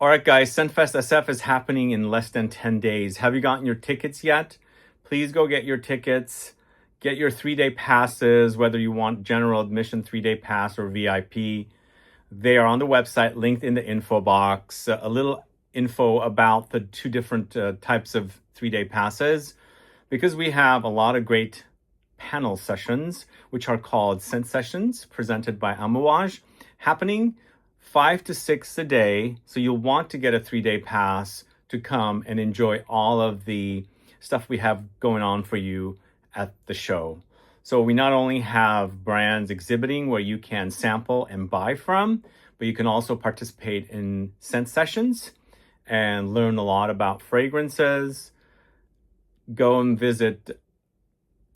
All right, guys, ScentFest SF is happening in less than 10 days. Have you gotten your tickets yet? Please go get your tickets. Get your 3-day passes, whether you want general admission 3-day pass or VIP. They are on the website, linked in the info box. A little info about the two different types of 3-day passes, because we have a lot of great panel sessions, which are called Scent Sessions, presented by Amouage, happening 5 to 6 a day. So you'll want to get a 3-day pass to come and enjoy all of the stuff we have going on for you at the show. So we not only have brands exhibiting where you can sample and buy from, but you can also participate in scent sessions and learn a lot about fragrances. Go and visit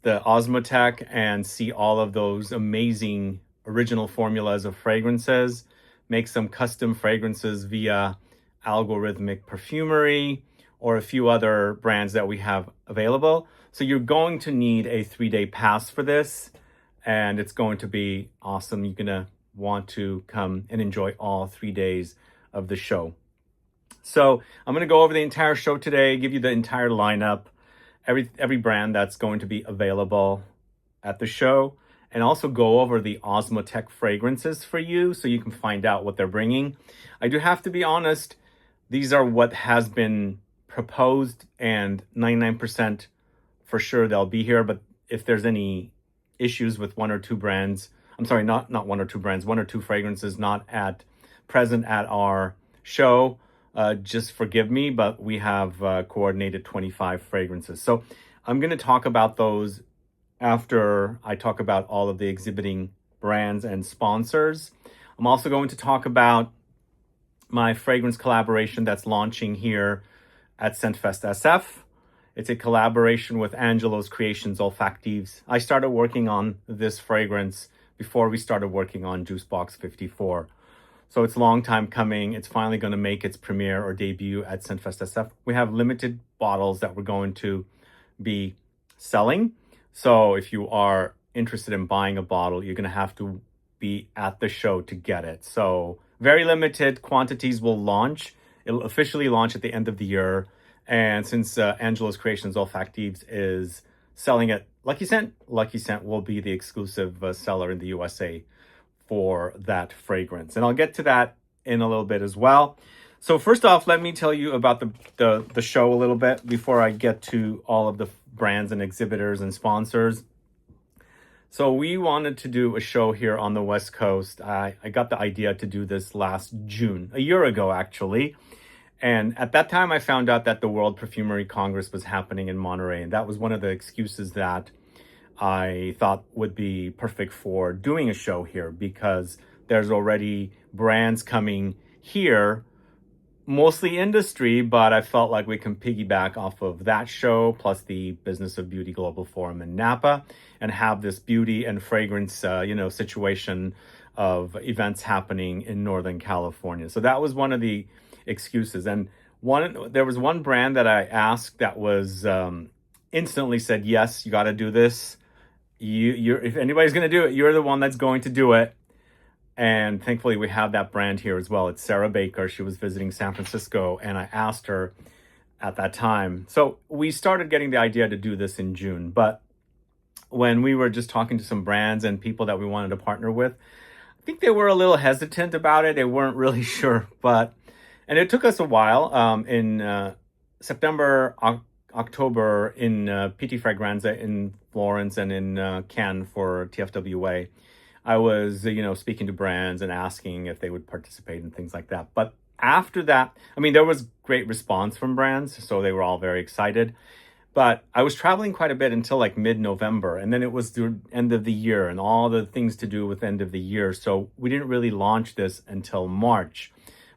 the Osmotheque and see all of those amazing original formulas of fragrances. Make some custom fragrances via Algorithmic Perfumery or a few other brands that we have available. So you're going to need a 3-day pass for this, and it's going to be awesome. You're gonna want to come and enjoy all 3 days of the show. So I'm gonna go over the entire show today, give you the entire lineup, every brand that's going to be available at the show, and also go over the Osmotheque fragrances for you so you can find out what they're bringing. I do have to be honest, these are what has been proposed, and 99% for sure they'll be here. But if there's any issues with one or two brands, I'm sorry, not one or two brands, one or two fragrances not at present at our show, just forgive me, but we have coordinated 25 fragrances. So I'm going to talk about those after I talk about all of the exhibiting brands and sponsors. I'm also going to talk about my fragrance collaboration that's launching here at ScentFest SF. It's a collaboration with Angelos Creations Olfactives. I started working on this fragrance before we started working on Juicebox 54. So it's a long time coming. It's finally going to make its premiere or debut at ScentFest SF. We have limited bottles that we're going to be selling. So if you are interested in buying a bottle, you're going to have to be at the show to get it. So very limited quantities will launch. It'll officially launch at the end of the year. And since Angelos Creations Olfactives is selling at Lucky Scent will be the exclusive seller in the USA for that fragrance. And I'll get to that in a little bit as well. So first off, let me tell you about the show a little bit before I get to all of the brands and exhibitors and sponsors. So we wanted to do a show here on the West Coast. I got the idea to do this last June, a year ago actually. And at that time, I found out that the World Perfumery Congress was happening in Monterey. And that was one of the excuses that I thought would be perfect for doing a show here, because there's already brands coming here, mostly industry, but I felt like we can piggyback off of that show, plus the Business of Beauty Global Forum in Napa, and have this beauty and fragrance, situation of events happening in Northern California. So that was one of the excuses. And there was one brand that I asked that was instantly said, yes, you got to do this. If anybody's going to do it, you're the one that's going to do it. And thankfully we have that brand here as well. It's Sarah Baker. She was visiting San Francisco, and I asked her at that time. So we started getting the idea to do this in June. But when we were just talking to some brands and people that we wanted to partner with, I think they were a little hesitant about it. They weren't really sure, and it took us a while. In September, October, in PT Fragranza in Florence and in Cannes for TFWA, I was, speaking to brands and asking if they would participate and things like that. But after that, there was great response from brands, so they were all very excited. But I was traveling quite a bit until like mid-November, and then it was the end of the year and all the things to do with end of the year. So we didn't really launch this until March,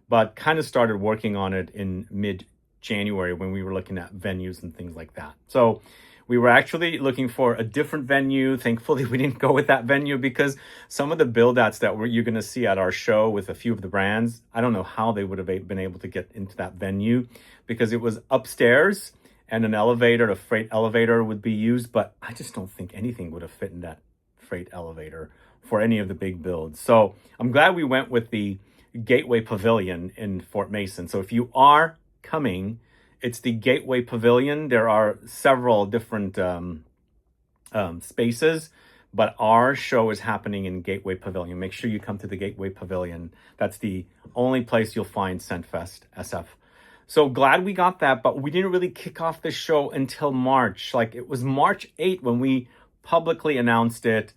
but kind of started working on it in mid-January when we were looking at venues and things like that. So we were actually looking for a different venue. Thankfully, we didn't go with that venue, because some of the build-outs that you're going to see at our show with a few of the brands, I don't know how they would have been able to get into that venue, because it was upstairs and an elevator, a freight elevator would be used, but I just don't think anything would have fit in that freight elevator for any of the big builds. So I'm glad we went with the Gateway Pavilion in Fort Mason. So if you are coming, it's the Gateway Pavilion. There are several different spaces, but our show is happening in Gateway Pavilion. Make sure you come to the Gateway Pavilion. That's the only place you'll find ScentFest SF. So glad we got that, but we didn't really kick off the show until March. Like, it was March 8th when we publicly announced it.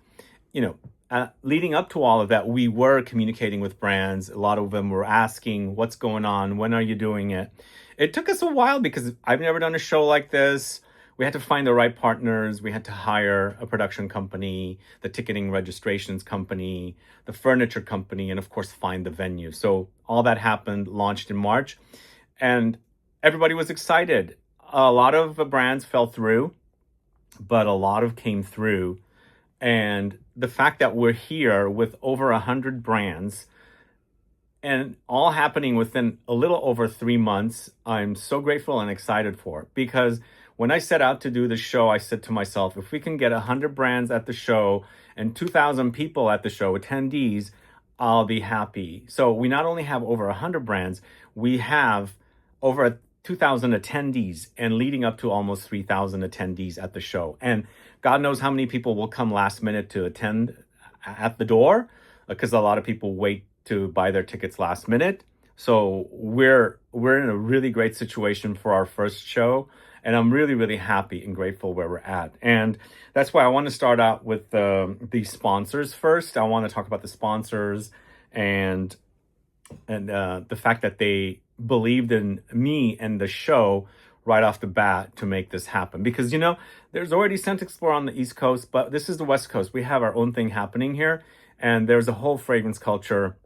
Leading up to all of that, we were communicating with brands. A lot of them were asking, what's going on? When are you doing it? It took us a while because I've never done a show like this. We had to find the right partners. We had to hire a production company, the ticketing registrations company, the furniture company, and of course, find the venue. So all that happened, launched in March, and everybody was excited. A lot of the brands fell through, but a lot of came through. And the fact that we're here with over 100 brands and all happening within a little over 3 months, I'm so grateful and excited for. Because when I set out to do the show, I said to myself, if we can get 100 brands at the show and 2,000 people at the show, attendees, I'll be happy. So we not only have over 100 brands, we have over 2,000 attendees and leading up to almost 3,000 attendees at the show. And God knows how many people will come last minute to attend at the door, because a lot of people wait to buy their tickets last minute. So we're in a really great situation for our first show, and I'm really, really happy and grateful where we're at. And that's why I want to start out with the sponsors first. I want to talk about the sponsors and the fact that they believed in me and the show right off the bat to make this happen. Because, there's already Scent Explorer on the East Coast, but this is the West Coast. We have our own thing happening here, and there's a whole fragrance culture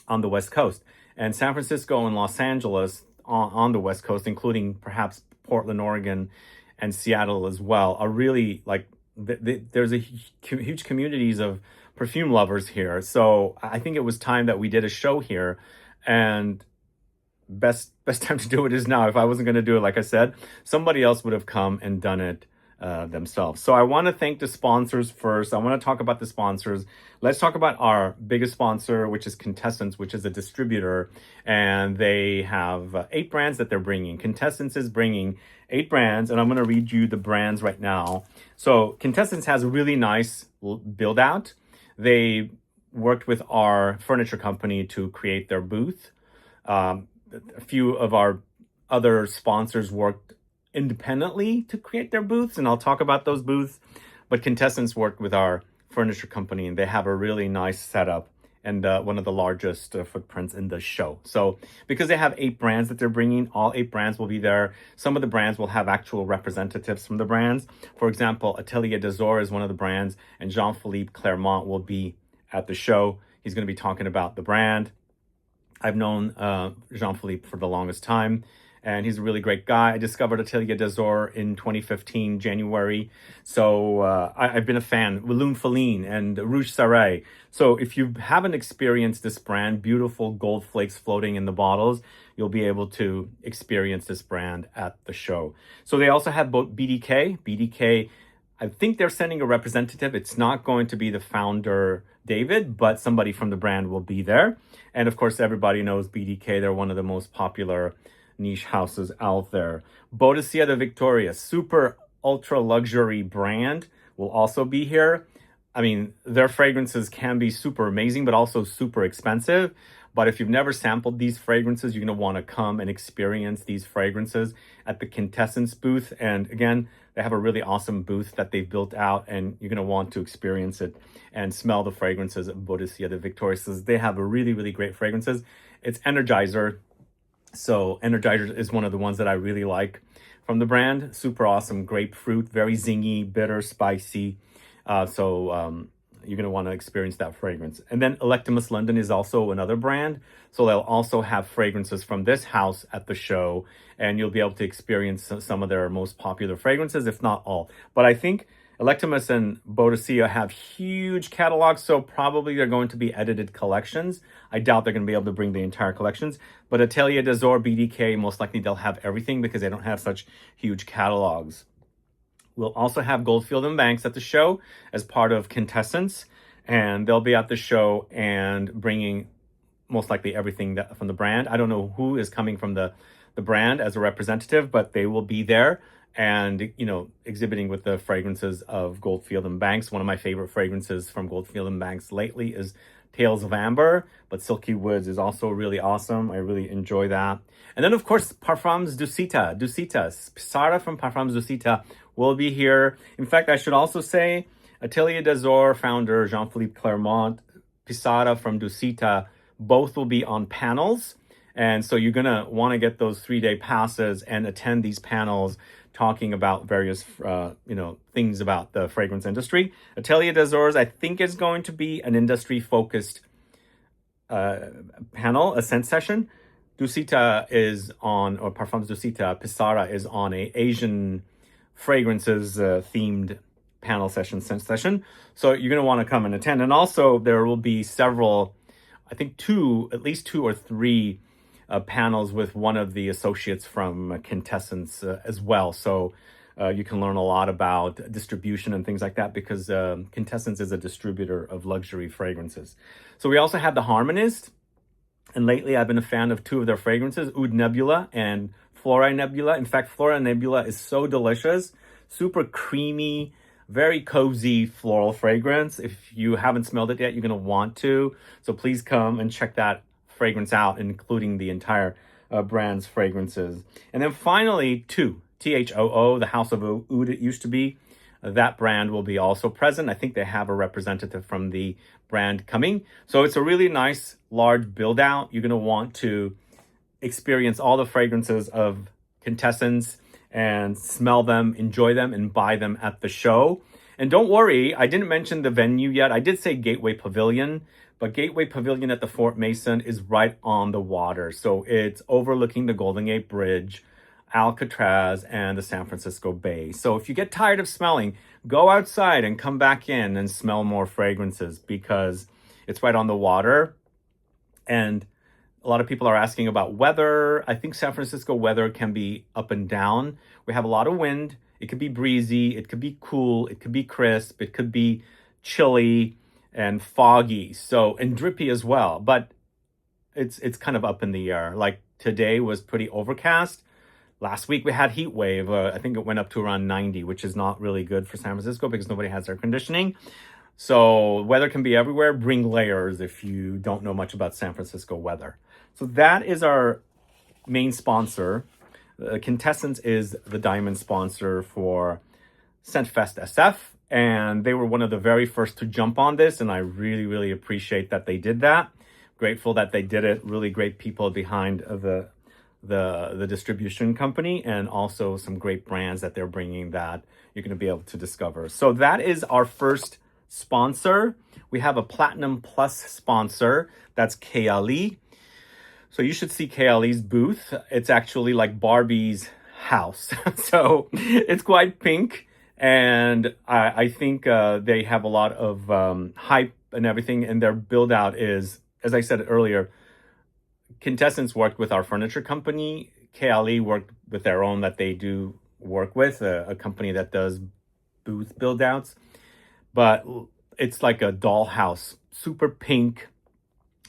on the West Coast. And San Francisco and Los Angeles on the West Coast, including perhaps Portland, Oregon, and Seattle as well, are really like, there's a huge communities of perfume lovers here. So I think it was time that we did a show here, and best time to do it is now. If I wasn't going to do it, like I said, somebody else would have come and done it themselves. So I want to thank the sponsors first. I want to talk about the sponsors. Let's talk about our biggest sponsor, which is Kintessence, which is a distributor, and they have 8 brands that they're bringing. Kintessence is bringing 8 brands, and I'm going to read you the brands right now. So Kintessence has a really nice build out. They worked with our furniture company to create their booth. A few of our other sponsors worked independently to create their booths, and I'll talk about those booths. But Kintessence worked with our furniture company, and they have a really nice setup and one of the largest footprints in the show. So because they have 8 brands that they're bringing, all 8 brands will be there. Some of the brands will have actual representatives from the brands. For example, Atelier d'Azur is one of the brands, and Jean-Philippe Clermont will be at the show. He's going to be talking about the brand. I've known Jean-Philippe for the longest time, and he's a really great guy. I discovered Atelier d'Azur in 2015, January. So I've been a fan. Lune Feline and Rouge Sarre. So if you haven't experienced this brand, beautiful gold flakes floating in the bottles, you'll be able to experience this brand at the show. So they also have both BDK. BDK, I think they're sending a representative. It's not going to be the founder, David, but somebody from the brand will be there. And of course, everybody knows BDK. They're one of the most popular niche houses out there. Boadicea de Victoria, super ultra luxury brand, will also be here. I mean, their fragrances can be super amazing, but also super expensive. But if you've never sampled these fragrances, you're going to want to come and experience these fragrances at the Kintessence booth. And again, they have a really awesome booth that they've built out, and you're going to want to experience it and smell the fragrances of Boadicea de Victoria. So they have a really, really great fragrances. It's Energizer. So Energizer is one of the ones that I really like from the brand. Super awesome, grapefruit, very zingy, bitter, spicy. You're going to want to experience that fragrance. And then Electimus London is also another brand. So they'll also have fragrances from this house at the show, and you'll be able to experience some of their most popular fragrances, if not all. But I think Electimus and Boadicea have huge catalogs, so probably they're going to be edited collections. I doubt they're going to be able to bring the entire collections. But Atelier d'Azur, BDK, most likely they'll have everything because they don't have such huge catalogs. We'll also have Goldfield and Banks at the show as part of Kintessence, and they'll be at the show and bringing most likely everything from the brand. I don't know who is coming from the brand as a representative, but they will be there and, exhibiting with the fragrances of Goldfield and Banks. One of my favorite fragrances from Goldfield and Banks lately is Tales of Amber, but Silky Woods is also really awesome. I really enjoy that. And then, of course, Parfums Dusita. Pissarra from Parfums Dusita will be here. In fact, I should also say Atelier d'Azur founder Jean-Philippe Clermont, Pissarra from Dusita, both will be on panels. And so you're going to want to get those 3-day passes and attend these panels talking about various, things about the fragrance industry. Atelier d'Azur, I think, is going to be an industry-focused panel, a scent session. Dusita is on, or Parfums Dusita, Pissarra is on a Asian fragrances themed panel session, scent session. So you're going to want to come and attend. And also there will be several, I think at least two or three panels with one of the associates from Kintessence as well. So you can learn a lot about distribution and things like that, because Kintessence is a distributor of luxury fragrances. So we also have the Harmonist. And lately I've been a fan of two of their fragrances, Oud Nebula and Flora Nebula. In fact, Flora Nebula is so delicious, super creamy, very cozy floral fragrance. If you haven't smelled it yet, you're going to want to. So please come and check that fragrance out, including the entire brand's fragrances. And then finally, THOO, the House of Oud it used to be. That brand will be also present. I think they have a representative from the brand coming. So it's a really nice, large build out. You're going to want to experience all the fragrances of Kintessence and smell them, enjoy them, and buy them at the show. And don't worry, I didn't mention the venue yet. I did say Gateway Pavilion, but Gateway Pavilion at the Fort Mason is right on the water. So it's overlooking the Golden Gate Bridge, Alcatraz, and the San Francisco Bay. So if you get tired of smelling, go outside and come back in and smell more fragrances, because it's right on the water. And a lot of people are asking about weather. I think San Francisco weather can be up and down. We have a lot of wind. It could be breezy. It could be cool. It could be crisp. It could be chilly and foggy. So, and drippy as well. But it's kind of up in the air. Like today was pretty overcast. Last week we had heat wave. I think it went up to around 90, which is not really good for San Francisco because nobody has air conditioning. So weather can be everywhere. Bring layers if you don't know much about San Francisco weather. So that is our main sponsor. Kintessence is the diamond sponsor for ScentFest SF. And they were one of the very first to jump on this. And I really, really appreciate that they did that. Grateful that they did it. Really great people behind the distribution company, and also some great brands that they're bringing that you're going to be able to discover. So that is our first sponsor. We have a Platinum Plus sponsor. That's Kayali. So you should see Kayali's booth. It's actually like Barbie's house. So it's quite pink. And I think they have a lot of hype and everything. And their build out is, as I said earlier, Kintessence worked with our furniture company. Kayali worked with their own that they do work with, a company that does booth build outs. But it's like a dollhouse, super pink,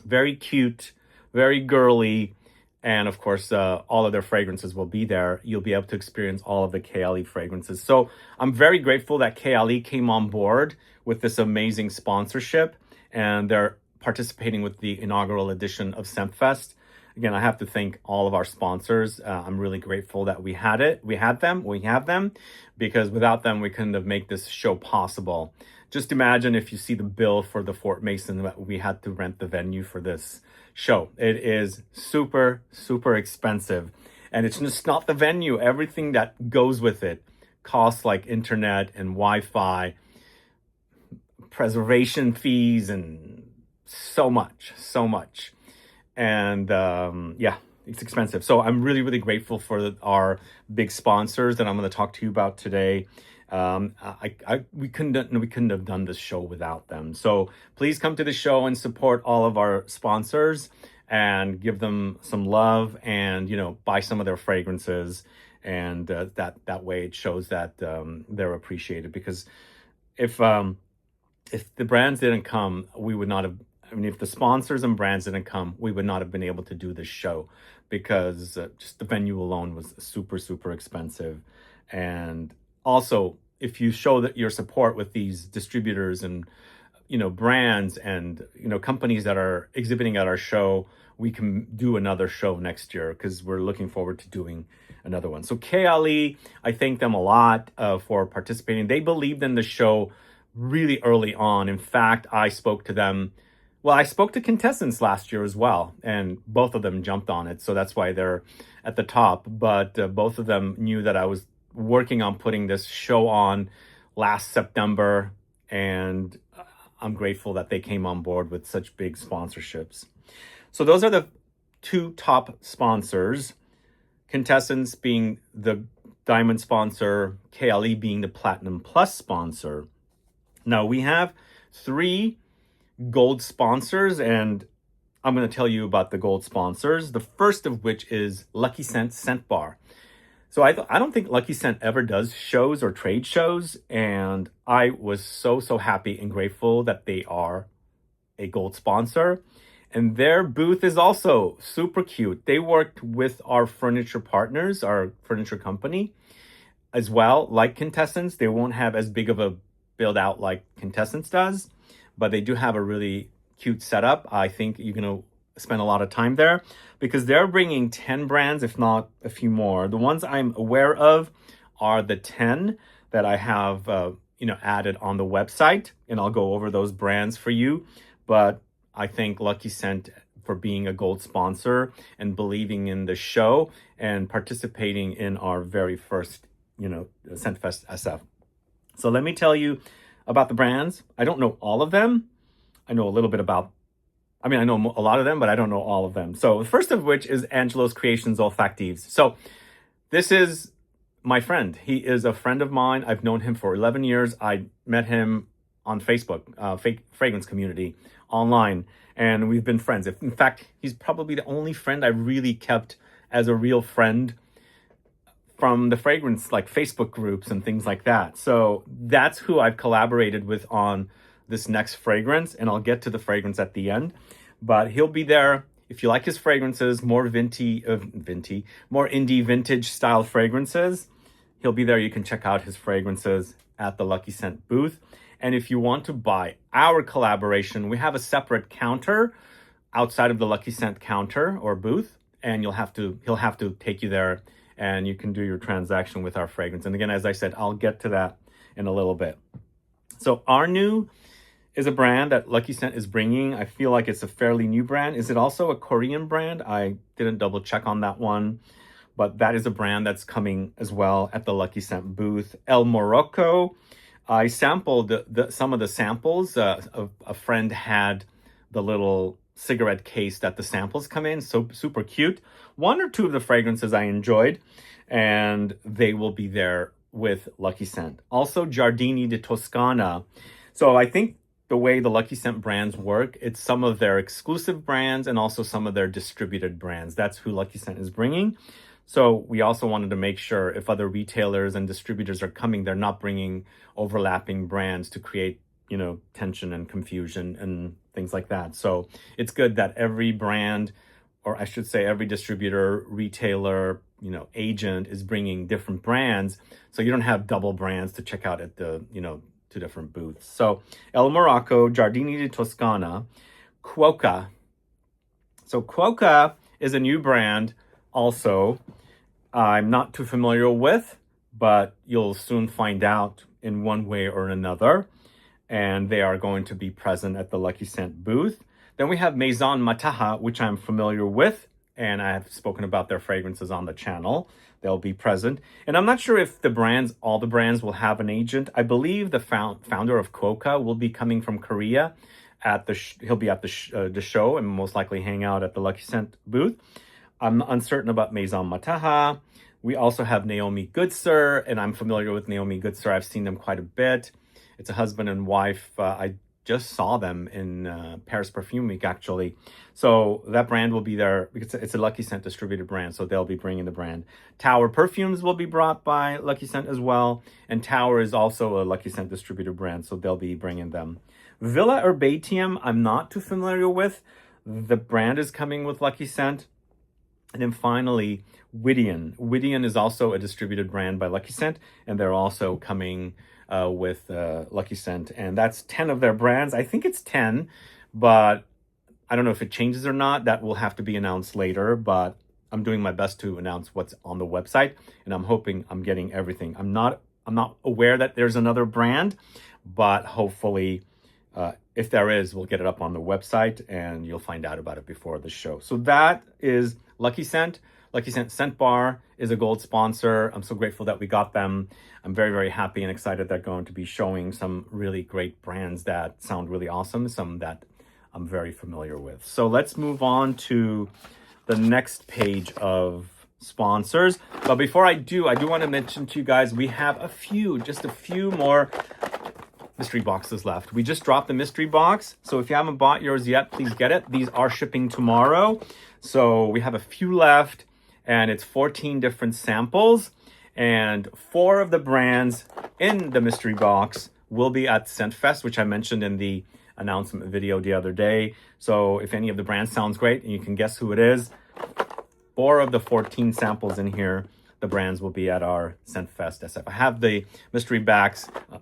very cute, very girly. And of course, all of their fragrances will be there. You'll be able to experience all of the Kayali fragrances. So I'm very grateful that Kayali came on board with this amazing sponsorship. And they're participating with the inaugural edition of ScentFest. Again, I have to thank all of our sponsors. I'm really grateful that we have them, because without them, we couldn't have made this show possible. Just imagine if you see the bill for the Fort Mason that we had to rent the venue for this show. It is super, super expensive. And it's just not the venue. Everything that goes with it costs, like internet and Wi-Fi, preservation fees, and so much. And it's expensive. So I'm really, really grateful for our big sponsors that I'm going to talk to you about today. We couldn't have done this show without them. So please come to the show and support all of our sponsors and give them some love, and buy some of their fragrances, and that way it shows that they're appreciated. Because if the brands didn't come, we would not have I mean, if the sponsors and brands didn't come, we would not have been able to do this show because just the venue alone was super, super expensive. And also, if you show that your support with these distributors and, brands and, companies that are exhibiting at our show, we can do another show next year because we're looking forward to doing another one. So Kayali, I thank them a lot for participating. They believed in the show really early on. In fact, I spoke to them. Well, I spoke to Kintessence last year as well, and both of them jumped on it. So that's why they're at the top. But both of them knew that I was working on putting this show on last September, and I'm grateful that they came on board with such big sponsorships. So those are the two top sponsors, Kintessence being the diamond sponsor, Kayali being the platinum plus sponsor. Now we have 3 gold sponsors, and I'm going to tell you about the gold sponsors. The first of which is Lucky Scent Scent Bar. So I don't think Lucky Scent ever does shows or trade shows, and I was so happy and grateful that they are a gold sponsor. And their booth is also super cute. They worked with our furniture partners, our furniture company as well. Like Kintessence, they won't have as big of a build out like Kintessence does, but they do have a really cute setup. I think you're going to spend a lot of time there because they're bringing 10 brands, if not a few more. The ones I'm aware of are the 10 that I have, added on the website, and I'll go over those brands for you. But I thank Lucky Scent for being a gold sponsor and believing in the show and participating in our very first, ScentFest SF. So let me tell you about the brands. I don't know all of them. I know a little bit about, I know a lot of them, but I don't know all of them. So the first of which is Angelos Creations Olfactives. So this is my friend. He is a friend of mine. I've known him for 11 years. I met him on Facebook, fragrance community online, and we've been friends. In fact, he's probably the only friend I really kept as a real friend from the fragrance, like Facebook groups and things like that. So that's who I've collaborated with on this next fragrance, and I'll get to the fragrance at the end. But he'll be there. If you like his fragrances, more more indie vintage style fragrances, he'll be there. You can check out his fragrances at the Lucky Scent booth. And if you want to buy our collaboration, we have a separate counter outside of the Lucky Scent counter or booth, and he'll have to take you there, and you can do your transaction with our fragrance. And again, as I said, I'll get to that in a little bit. So Arnu is a brand that Lucky Scent is bringing. I feel like it's a fairly new brand. Is it also a Korean brand? I didn't double check on that one, but that is a brand that's coming as well at the Lucky Scent booth. El Morocco. I sampled some of the samples. A friend had the little cigarette case that the samples come in. So super cute. 1 or 2 of the fragrances I enjoyed, and they will be there with Lucky Scent. Also, Giardini di Toscana. So I think the way the Lucky Scent brands work, it's some of their exclusive brands and also some of their distributed brands. That's who Lucky Scent is bringing. So we also wanted to make sure if other retailers and distributors are coming, they're not bringing overlapping brands to create, tension and confusion and things like that. So it's good that every brand, or I should say every distributor, retailer, agent is bringing different brands. So you don't have double brands to check out at the, 2 different booths. So El Morocco, Giardini di Toscana, Cuoca. So Cuoca is a new brand also. I'm not too familiar with, but you'll soon find out in one way or another. And they are going to be present at the Lucky Scent booth. Then we have Maison Mataha, which I'm familiar with, and I have spoken about their fragrances on the channel. They'll be present. And I'm not sure if all the brands will have an agent. I believe the founder of Cuoca will be coming from Korea. He'll be at the show and most likely hang out at the Lucky Scent booth. I'm uncertain about Maison Mataha. We also have Naomi Goodsir, and I'm familiar with Naomi Goodsir. I've seen them quite a bit. It's a husband and wife. I just saw them in Paris Perfume Week, actually. So that brand will be there because it's a Lucky Scent distributed brand, so they'll be bringing the brand. Tower Perfumes will be brought by Lucky Scent as well, and Tower is also a Lucky Scent distributed brand, so they'll be bringing them. Villa Herbatium, I'm not too familiar with. The brand is coming with Lucky Scent. And then finally, Whittian. Whittian is also a distributed brand by Lucky Scent, and they're also coming with Lucky Scent. And that's 10 of their brands. I think it's 10, but I don't know if it changes or not. That will have to be announced later, but I'm doing my best to announce what's on the website, and I'm hoping I'm getting everything. I'm not aware that there's another brand, but hopefully, if there is, we'll get it up on the website and you'll find out about it before the show. So that is Lucky Scent. Lucky Scent Scent Bar is a gold sponsor. I'm so grateful that we got them. I'm very, very happy and excited they're going to be showing some really great brands that sound really awesome, some that I'm very familiar with. So let's move on to the next page of sponsors. But before I do want to mention to you guys, we have just a few more mystery boxes left. We just dropped the mystery box. So if you haven't bought yours yet, please get it. These are shipping tomorrow. So we have a few left, and it's 14 different samples. And 4 of the brands in the mystery box will be at ScentFest, which I mentioned in the announcement video the other day. So if any of the brands sounds great and you can guess who it is, 4 of the 14 samples in here, the brands will be at our ScentFest SF. I have the mystery box. I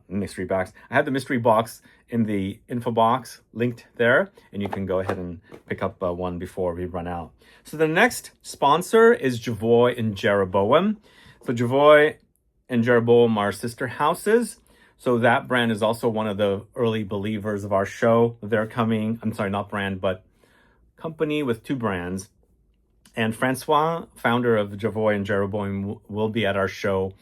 have the mystery box in the info box linked there, and you can go ahead and pick up one before we run out. So the next sponsor is Jovoy and Jeroboam. So Jovoy and Jeroboam are sister houses. So that brand is also one of the early believers of our show. They're coming, I'm sorry, not brand, but company with 2 brands. And Francois, founder of Jovoy and Jeroboam, will be at our show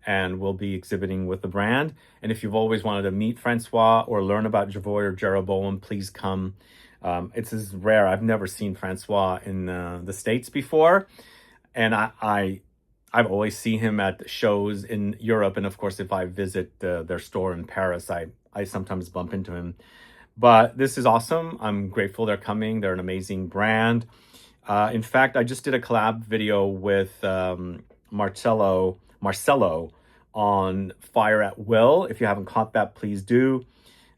and will be exhibiting with the brand. And if you've always wanted to meet Francois or learn about Jovoy or Jeroboam, please come. It's as rare. I've never seen Francois in the States before. And I've always seen him at shows in Europe. And of course, if I visit their store in Paris, I sometimes bump into him. But this is awesome. I'm grateful they're coming. They're an amazing brand. In fact, I just did a collab video with Marcelo on Fire at Will. If you haven't caught that, please do.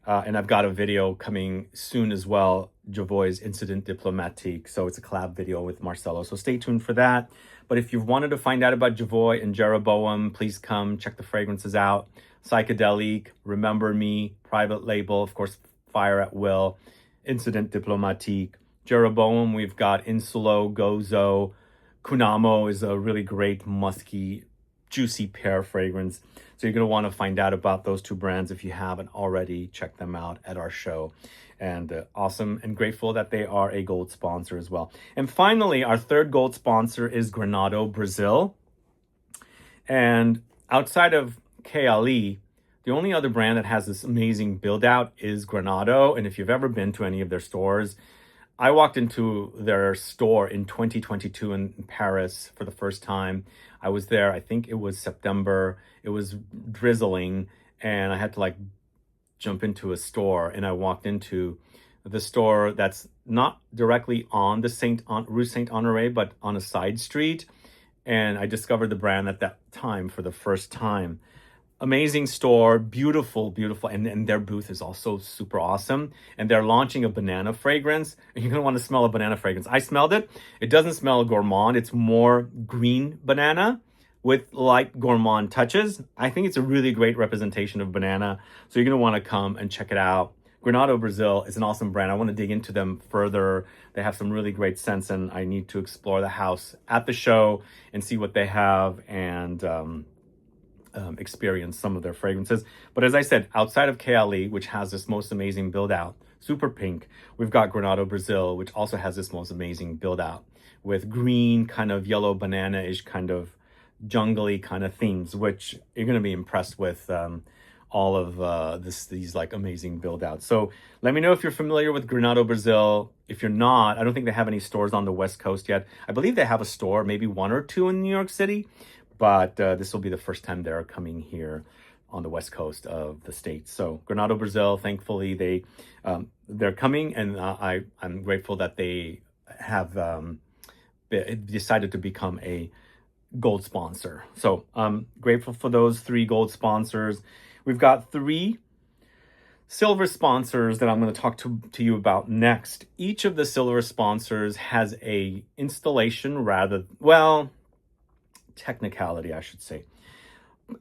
And I've got a video coming soon as well, Jovoy's Incident Diplomatique. So it's a collab video with Marcelo. So stay tuned for that. But if you've wanted to find out about Jovoy and Jeroboam, please come check the fragrances out. Psychedelic, Remember Me, Private Label, of course, Fire at Will, Incident Diplomatique. Jeroboam, we've got Insulo, Gozo. Kunamo is a really great musky, juicy pear fragrance. So you're going to want to find out about those 2 brands if you haven't already. Check them out at our show. And awesome and grateful that they are a gold sponsor as well. And finally, our 3rd gold sponsor is Granado, Brazil. And outside of Kayali, the only other brand that has this amazing build out is Granado. And if you've ever been to any of their stores, I walked into their store in 2022 in Paris for the first time. I was there, I think it was September. It was drizzling, and I had to jump into a store, and I walked into the store that's not directly on the Rue Saint Honoré, but on a side street. And I discovered the brand at that time for the first time. Amazing store, beautiful, and their booth is also super awesome. And they're launching a banana fragrance. And you're gonna want to smell a banana fragrance. I smelled it. It doesn't smell gourmand. It's more green banana with light gourmand touches. I think it's a really great representation of banana. So you're gonna want to come and check it out. Granado, Brazil is an awesome brand. I want to dig into them further. They have some really great scents, and I need to explore the house at the show and see what they have and experience some of their fragrances. But as I said, outside of Kayali, which has this most amazing build out, super pink, we've got Granado, Brazil, which also has this most amazing build out with green, kind of yellow banana-ish, kind of jungly kind of themes, which you're going to be impressed with. All of these amazing build outs. So let me know if you're familiar with Granado, Brazil. If you're not, I don't think they have any stores on the West Coast yet. I believe they have a store, maybe 1 or 2 in New York City, but this will be the first time they're coming here on the West Coast of the States. So Granado, Brazil, thankfully they're coming, and I'm grateful that they have decided to become a gold sponsor. So I'm grateful for those 3 gold sponsors. We've got 3 silver sponsors that I'm going to talk to you about next. Each of the silver sponsors has a installation technicality, I should say.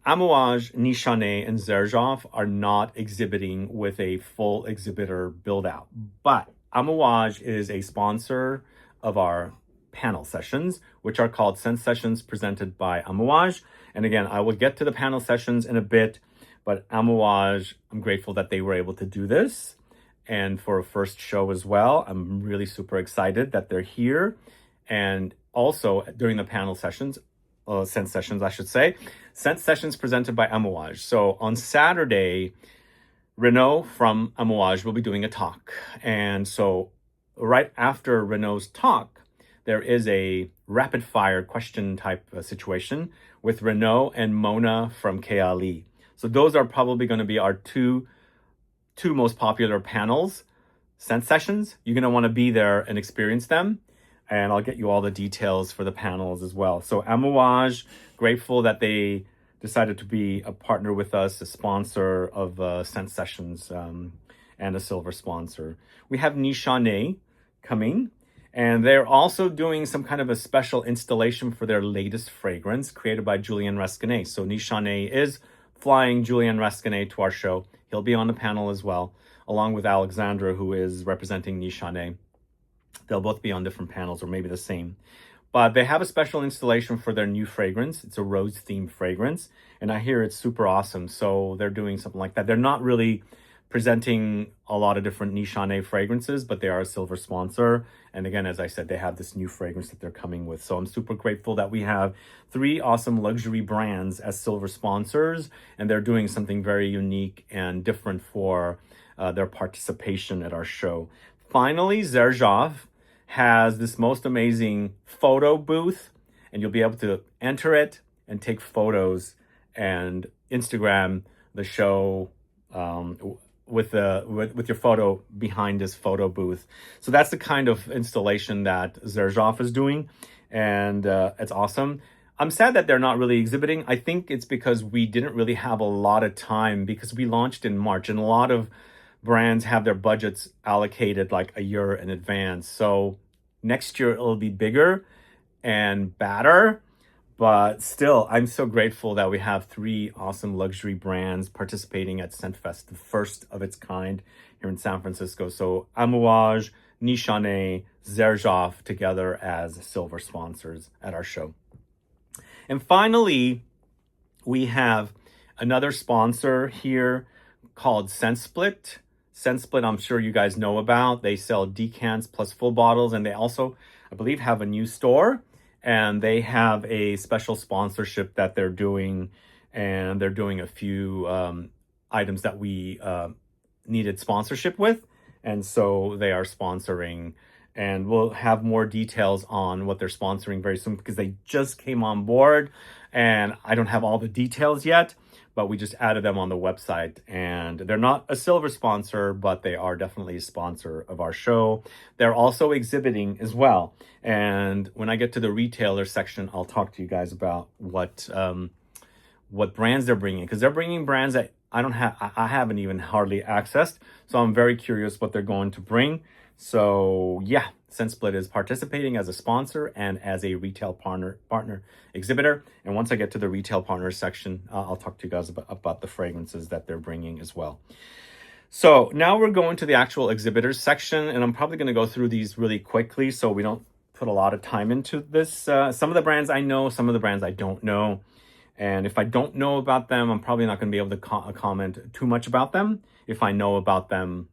Amouage, Nishane, and Xerjoff are not exhibiting with a full exhibitor build out, but Amouage is a sponsor of our panel sessions, which are called Scent Sessions presented by Amouage. And again, I will get to the panel sessions in a bit, but Amouage, I'm grateful that they were able to do this. And for a first show as well, I'm really super excited that they're here. And also during the panel sessions, Scent Sessions, I should say, Scent Sessions presented by Amouage. So on Saturday, Renaud from Amouage will be doing a talk. And so right after Renaud's talk, there is a rapid fire question type situation with Renaud and Mona from Kayali. So those are probably going to be our two most popular panels, Scent Sessions. You're going to want to be there and experience them. And I'll get you all the details for the panels as well. So Amouage, grateful that they decided to be a partner with us, a sponsor of Scent Sessions, and a silver sponsor. We have Nishane coming, and they're also doing some kind of a special installation for their latest fragrance created by Julien Rescanet. So Nishane is flying Julien Rescanet to our show. He'll be on the panel as well, along with Alexandra, who is representing Nishane. They'll both be on different panels, or maybe the same. But they have a special installation for their new fragrance. It's a rose-themed fragrance, and I hear it's super awesome. So they're doing something like that. They're not really presenting a lot of different Nishane fragrances, but they are a silver sponsor. And again, as I said, they have this new fragrance that they're coming with. So I'm super grateful that we have 3 awesome luxury brands as silver sponsors, and they're doing something very unique and different for their participation at our show. Finally, Xerjoff has this most amazing photo booth, and you'll be able to enter it and take photos and Instagram the show with your photo behind this photo booth. So that's the kind of installation that Xerjoff is doing, and it's awesome. I'm sad that they're not really exhibiting. I think it's because we didn't really have a lot of time, because we launched in March, and a lot of brands have their budgets allocated like a year in advance. So next year it'll be bigger and badder, but still, I'm so grateful that we have 3 awesome luxury brands participating at ScentFest, the first of its kind here in San Francisco. So Amouage, Nishane, Xerjoff together as silver sponsors at our show. And finally, we have another sponsor here called ScentSplit. ScentSplit, I'm sure you guys know about. They sell decants plus full bottles, and they also, I believe, have a new store, and they have a special sponsorship that they're doing, and they're doing a few items that we needed sponsorship with, and so they are sponsoring, and we'll have more details on what they're sponsoring very soon, because they just came on board, and I don't have all the details yet, but we just added them on the website, and they're not a silver sponsor, but they are definitely a sponsor of our show. They're also exhibiting as well. And when I get to the retailer section, I'll talk to you guys about what brands they're bringing, because they're bringing brands that I haven't even hardly accessed. So I'm very curious what they're going to bring. So yeah, ScentSplit is participating as a sponsor and as a retail partner exhibitor. And once I get to the retail partner section, I'll talk to you guys about the fragrances that they're bringing as well. So now we're going to the actual exhibitors section, and I'm probably going to go through these really quickly so we don't put a lot of time into this. Some of the brands I know, some of the brands I don't know. And if I don't know about them, I'm probably not going to be able to comment too much about them. If I know about them,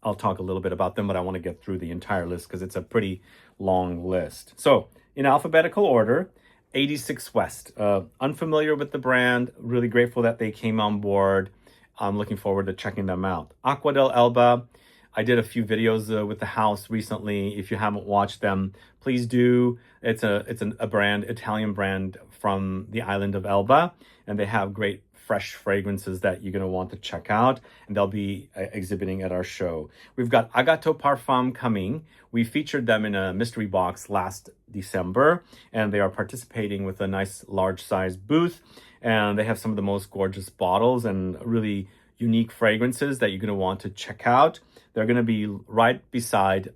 I'll talk a little bit about them, but I want to get through the entire list because it's a pretty long list. So in alphabetical order, 86 West. Unfamiliar with the brand, really grateful that they came on board. I'm looking forward to checking them out. Aqua del Elba. I did a few videos with the house recently. If you haven't watched them, please do. It's a brand, Italian brand from the island of Elba, and they have great fresh fragrances that you're going to want to check out, and they'll be exhibiting at our show. We've got Agato Parfum coming. We featured them in a mystery box last December, and they are participating with a nice large size booth, and they have some of the most gorgeous bottles and really unique fragrances that you're going to want to check out. They're going to be right beside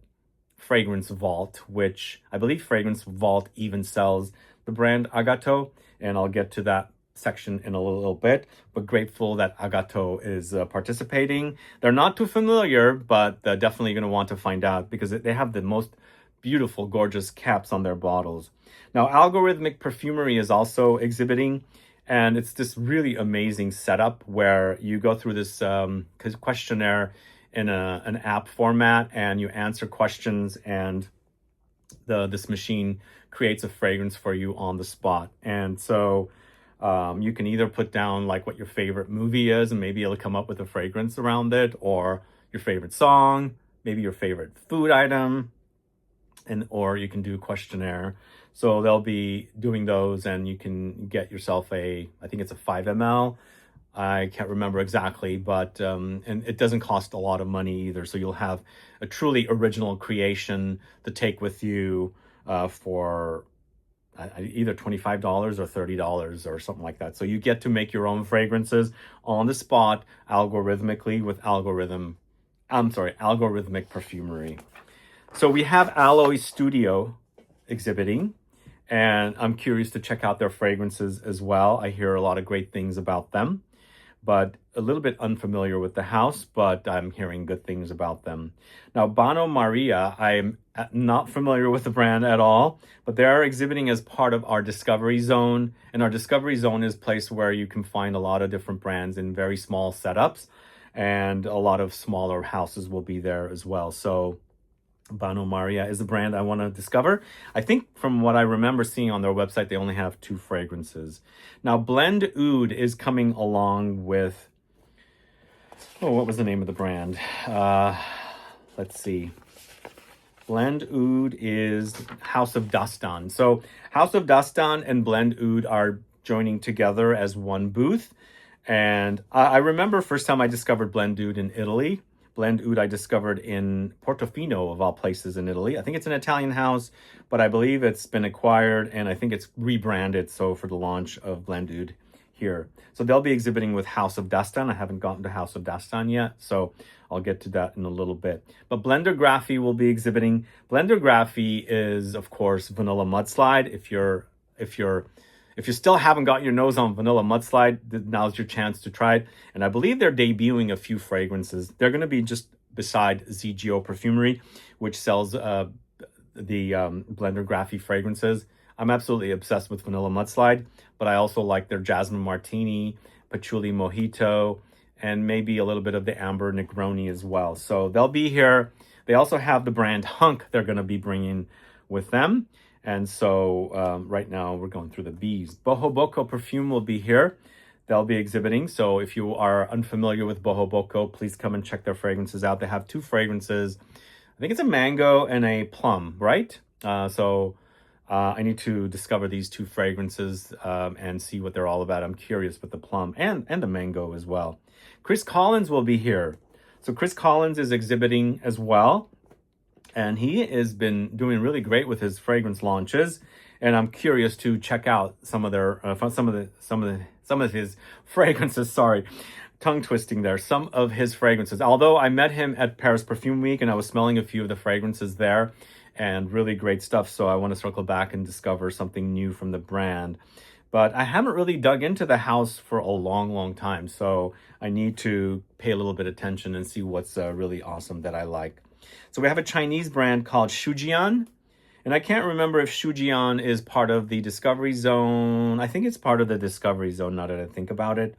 Fragrance Vault, which I believe Fragrance Vault even sells the brand Agato, and I'll get to that section in a little bit, but grateful that Agato is participating. They're not too familiar, but they're definitely going to want to find out because they have the most beautiful, gorgeous caps on their bottles. Now, Algorithmic Perfumery is also exhibiting, and it's this really amazing setup where you go through this questionnaire in an app format, and you answer questions, and this machine creates a fragrance for you on the spot. And so you can either put down like what your favorite movie is, and maybe it'll come up with a fragrance around it, or your favorite song, maybe your favorite food item, or you can do a questionnaire. So they'll be doing those, and you can get yourself I think it's a 5 ml. I can't remember exactly, but and it doesn't cost a lot of money either. So you'll have a truly original creation to take with you for either $25 or $30 or something like that. So you get to make your own fragrances on the spot, algorithmically with Algorithmic Perfumery. So we have Alloy Studio exhibiting, and I'm curious to check out their fragrances as well. I hear a lot of great things about them, but a little bit unfamiliar with the house, but I'm hearing good things about them. Now, Bano Maria, I'm not familiar with the brand at all, but they are exhibiting as part of our Discovery Zone. And our Discovery Zone is a place where you can find a lot of different brands in very small setups, and a lot of smaller houses will be there as well. So Bano Maria is a brand I want to discover. I think from what I remember seeing on their website, they only have 2 fragrances. Now, Blend Oud is coming along with, what was the name of the brand? Let's see. Blend Oud is House of Dastan. So House of Dastan and Blend Oud are joining together as one booth. And I remember first time I discovered Blend Oud in Italy. Blend Oud I discovered in Portofino, of all places, in Italy. I think it's an Italian house, but I believe it's been acquired, and I think it's rebranded so for the launch of Blend Oud here. So they'll be exhibiting with House of Dastan. I haven't gotten to House of Dastan yet, so I'll get to that in a little bit. But Blender Graphy will be exhibiting. Blender Graphy is, of course, Vanilla Mudslide. If you still haven't got your nose on Vanilla Mudslide, now's your chance to try it. And I believe they're debuting a few fragrances. They're going to be just beside ZGO Perfumery, which sells the Blender Graphy fragrances. I'm absolutely obsessed with Vanilla Mudslide, but I also like their Jasmine Martini, Patchouli Mojito, and maybe a little bit of the Amber Negroni as well. So they'll be here. They also have the brand Hunk they're going to be bringing with them. And so right now we're going through the B's. Boho Boko Perfume will be here. They'll be exhibiting. So if you are unfamiliar with Boho Boko, please come and check their fragrances out. They have 2 fragrances. I think it's a mango and a plum, right? I need to discover these 2 fragrances and see what they're all about. I'm curious with the plum and the mango as well. Chris Collins will be here. So Chris Collins is exhibiting as well. And he has been doing really great with his fragrance launches, and I'm curious to check out some of his fragrances. Sorry, tongue twisting there. Some of his fragrances. Although I met him at Paris Perfume Week, and I was smelling a few of the fragrances there, and really great stuff. So I want to circle back and discover something new from the brand. But I haven't really dug into the house for a long time, so I need to pay a little bit of attention and see what's really awesome that I like. So we have a Chinese brand called Shujian, and I can't remember if Shujian is part of the Discovery Zone. I think it's part of the Discovery Zone, now that I think about it.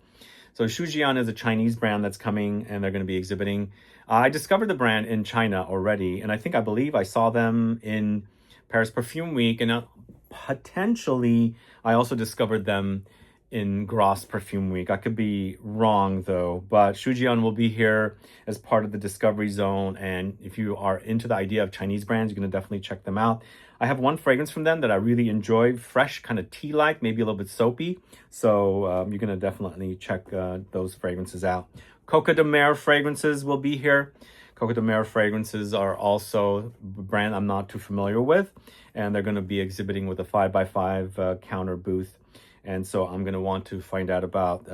So Shujian is a Chinese brand that's coming, and they're going to be exhibiting. I discovered the brand in China already, and I believe I saw them in Paris Perfume Week, and potentially I also discovered them in Grasse Perfume Week. I could be wrong though, but Shujian will be here as part of the Discovery Zone. And if you are into the idea of Chinese brands, you're going to definitely check them out. I have one fragrance from them that I really enjoy, fresh, kind of tea-like, maybe a little bit soapy. So you're going to definitely check those fragrances out. Coco de Mer fragrances will be here. Coco de Mer fragrances are also a brand I'm not too familiar with, and they're going to be exhibiting with a 5x5 counter booth. And so I'm going to want to find out about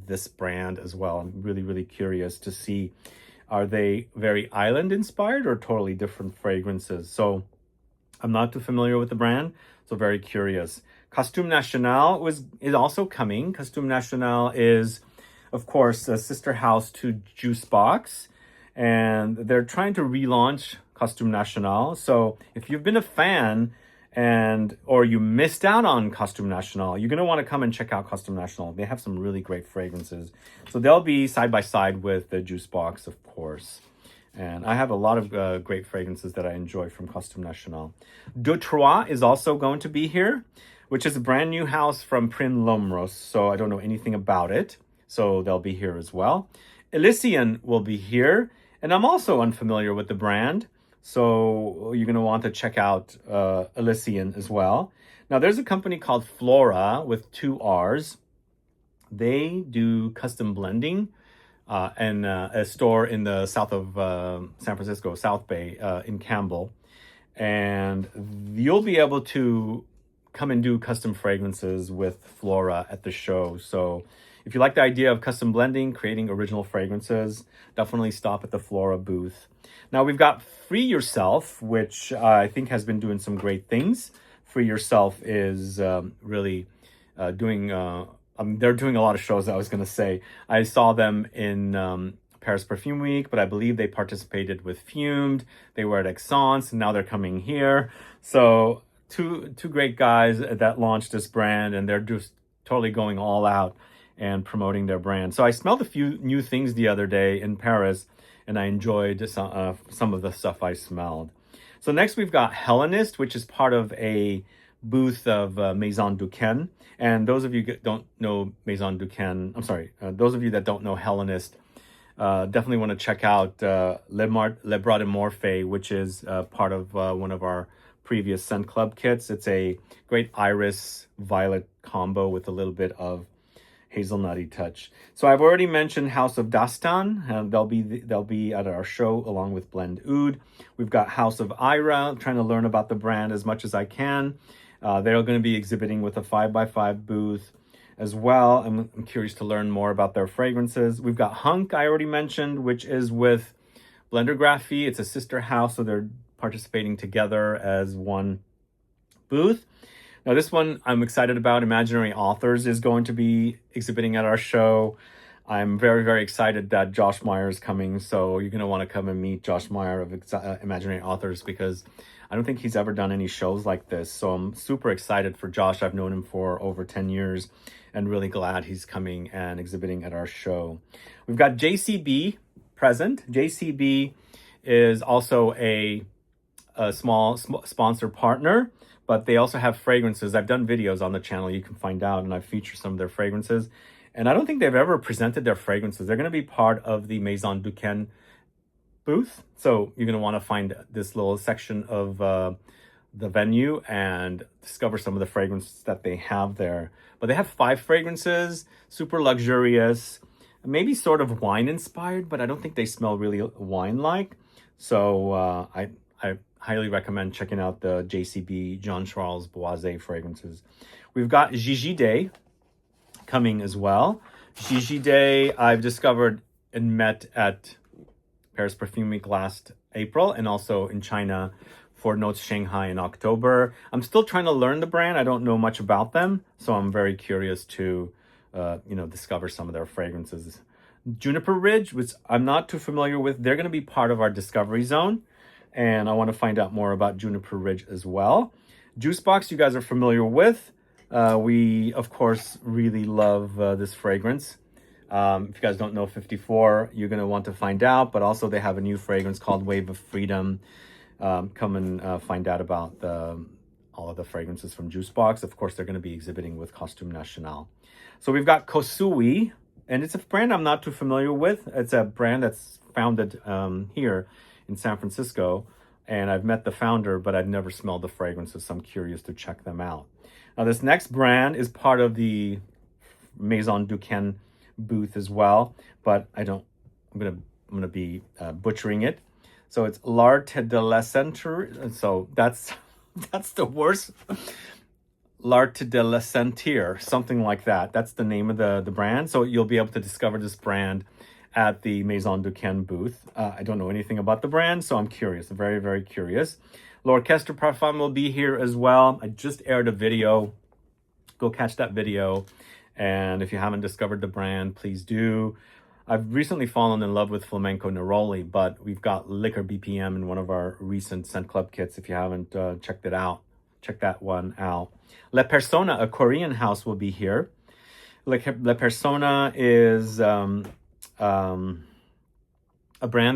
this brand as well. I'm really, really curious to see, are they very island inspired or totally different fragrances? So I'm not too familiar with the brand, so very curious. Costume National is also coming. Costume National is, of course, a sister house to Juice Box, and they're trying to relaunch Costume National. So if you've been a fan or you missed out on Costume National, you're gonna want to come and check out Costume National. They have some really great fragrances. So they'll be side by side with the Juice Box, of course. And I have a lot of great fragrances that I enjoy from Costume National. Deux Trois is also going to be here, which is a brand new house from Prin Lomros. So I don't know anything about it. So they'll be here as well. Elysian will be here. And I'm also unfamiliar with the brand. So you're going to want to check out Elysian as well. Now there's a company called Flora with 2 R's. They do custom blending. And a store in the south of San Francisco, South Bay, in Campbell. And you'll be able to come and do custom fragrances with Flora at the show. So if you like the idea of custom blending, creating original fragrances, definitely stop at the Flora booth. Now we've got Free Yourself, which I think has been doing some great things. Free Yourself is really doing... they're doing a lot of shows, I was going to say. I saw them in Paris Perfume Week, but I believe they participated with Fumed. They were at Exhibitors, and now they're coming here. So two great guys that launched this brand, and they're just totally going all out and promoting their brand. So I smelled a few new things the other day in Paris, and I enjoyed some of the stuff I smelled. So next we've got Hellenist, which is part of a booth of Maison Duquesne. And those of you that don't know Maison Duquesne, those of you that don't know Hellenist, definitely want to check out Le Bras de Morphe, which is part of one of our previous Scent Club kits. It's a great iris violet combo with a little bit of hazelnutty touch. So I've already mentioned House of Dastan, and they'll be at our show along with Blend Oud. We've got House of Ira, trying to learn about the brand as much as I can. They're going to be exhibiting with a 5x5 booth as well. I'm curious to learn more about their fragrances. We've got Hunk, I already mentioned, which is with Blendergraphy. It's a sister house, so they're participating together as one booth. Now this one I'm excited about. Imaginary Authors is going to be exhibiting at our show. I'm very, very excited that Josh Meyer is coming. So you're going to want to come and meet Josh Meyer of Imaginary Authors, because I don't think he's ever done any shows like this. So I'm super excited for Josh. I've known him for over 10 years and really glad he's coming and exhibiting at our show. We've got JCB present. JCB is also a small sponsor partner, but they also have fragrances. I've done videos on the channel, you can find out, and I've featured some of their fragrances. And I don't think they've ever presented their fragrances. They're going to be part of the Maison Duquesne booth. So you're going to want to find this little section of the venue and discover some of the fragrances that they have there. But they have 5 fragrances, super luxurious, maybe sort of wine inspired, but I don't think they smell really wine-like. So I highly recommend checking out the JCB Jean-Charles Boisé fragrances. We've got Gigi Day coming as well. Gigi Day I've discovered and met at Paris Perfume Week last April, and also in China for Notes Shanghai in October. I'm still trying to learn the brand. I don't know much about them, so I'm very curious to discover some of their fragrances. Juniper Ridge, which I'm not too familiar with, they're going to be part of our Discovery Zone, and I want to find out more about Juniper Ridge as well. Juice Box, you guys are familiar with. We, of course, really love this fragrance. If you guys don't know 54, you're going to want to find out. But also they have a new fragrance called Wave of Freedom. Come and find out about all of the fragrances from Juice Box. Of course, they're going to be exhibiting with Costume National. So we've got Kosui, and it's a brand I'm not too familiar with. It's a brand that's founded here in San Francisco. And I've met the founder, but I've never smelled the fragrances, so I'm curious to check them out. Now, this next brand is part of the Maison Duquesne booth as well, but I'm gonna be butchering it. So it's L'Art de la Century. So that's the worst. L'Art de la Sentir, something like that. That's the name of the brand. So you'll be able to discover this brand at the Maison Duquesne booth. I don't know anything about the brand, so I'm curious, very, very curious. L'Orchestre Parfum will be here as well. I just aired a video. Go catch that video. And if you haven't discovered the brand, please do. I've recently fallen in love with Flamenco Neroli, but we've got Liquor BPM in one of our recent Scent Club kits. If you haven't checked it out, check that one out. Le Persona, a Korean house, will be here. Le Persona is a brand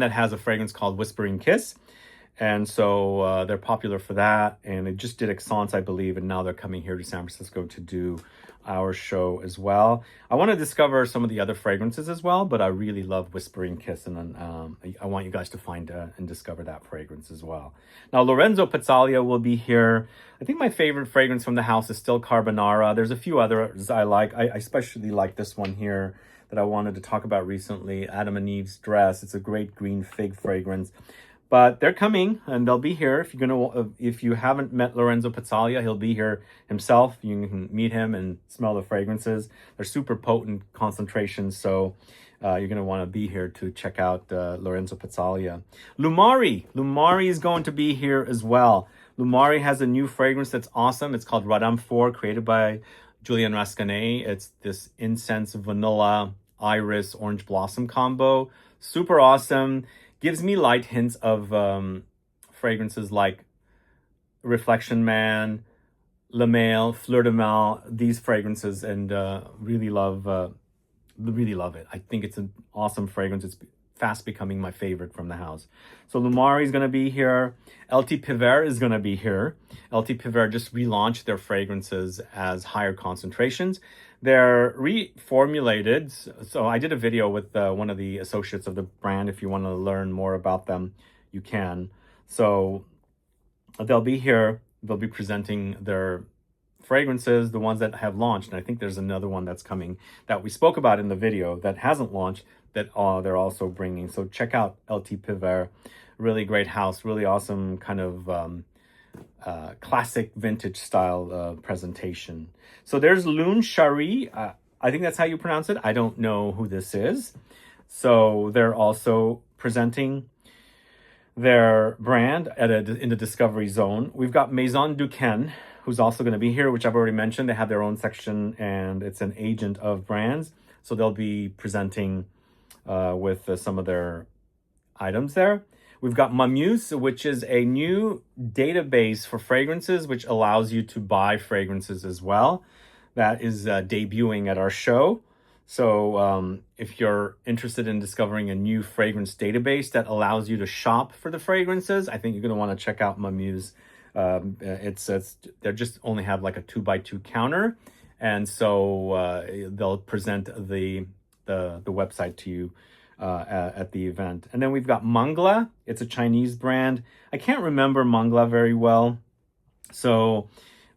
that has a fragrance called Whispering Kiss. And so they're popular for that. And they just did Exhibitors, I believe. And now they're coming here to San Francisco to do our show as well. I want to discover some of the other fragrances as well, but I really love Whispering Kiss. And I want you guys to find and discover that fragrance as well. Now, Lorenzo Pizzalia will be here. I think my favorite fragrance from the house is still Carbonara. There's a few others I like. I especially like this one here that I wanted to talk about recently, Adam and Eve's Dress. It's a great green fig fragrance. But they're coming and they'll be here. If you haven't met Lorenzo Pizzalia, he'll be here himself. You can meet him and smell the fragrances. They're super potent concentrations, so you're gonna want to be here to check out Lorenzo Pizzalia. Lumari is going to be here as well. Lumari has a new fragrance that's awesome. It's called Radam 4, created by Julian Rascanet. It's this incense, vanilla, iris, orange blossom combo. Super awesome. Gives me light hints of fragrances like Reflection Man, Le Male, Fleur de Mal, these fragrances, and really love it. I think it's an awesome fragrance. It's fast becoming my favorite from the house. So Lumari is going to be here. LT Piver is going to be here. LT Piver just relaunched their fragrances as higher concentrations. They're reformulated. So I did a video with one of the associates of the brand. If you want to learn more about them, you can. So they'll be here. They'll be presenting their fragrances, the ones that have launched. And I think there's another one that's coming that we spoke about in the video that hasn't launched that they're also bringing. So check out LT Piver. Really great house. Really awesome kind of classic vintage style presentation. So there's Lune Shari. I think that's how you pronounce it. I don't know who this is. So they're also presenting their brand in the Discovery Zone. We've got Maison Duquesne, who's also going to be here, which I've already mentioned. They have their own section and it's an agent of brands. So they'll be presenting with some of their items there. We've got Mamuse, which is a new database for fragrances, which allows you to buy fragrances as well. That is debuting at our show. So if you're interested in discovering a new fragrance database that allows you to shop for the fragrances, I think you're going to want to check out Mamuse. They just only have like a 2x2 counter. And so they'll present the website to you at the event. And then we've got Mangla. It's a Chinese brand. I can't remember Mangla very well, so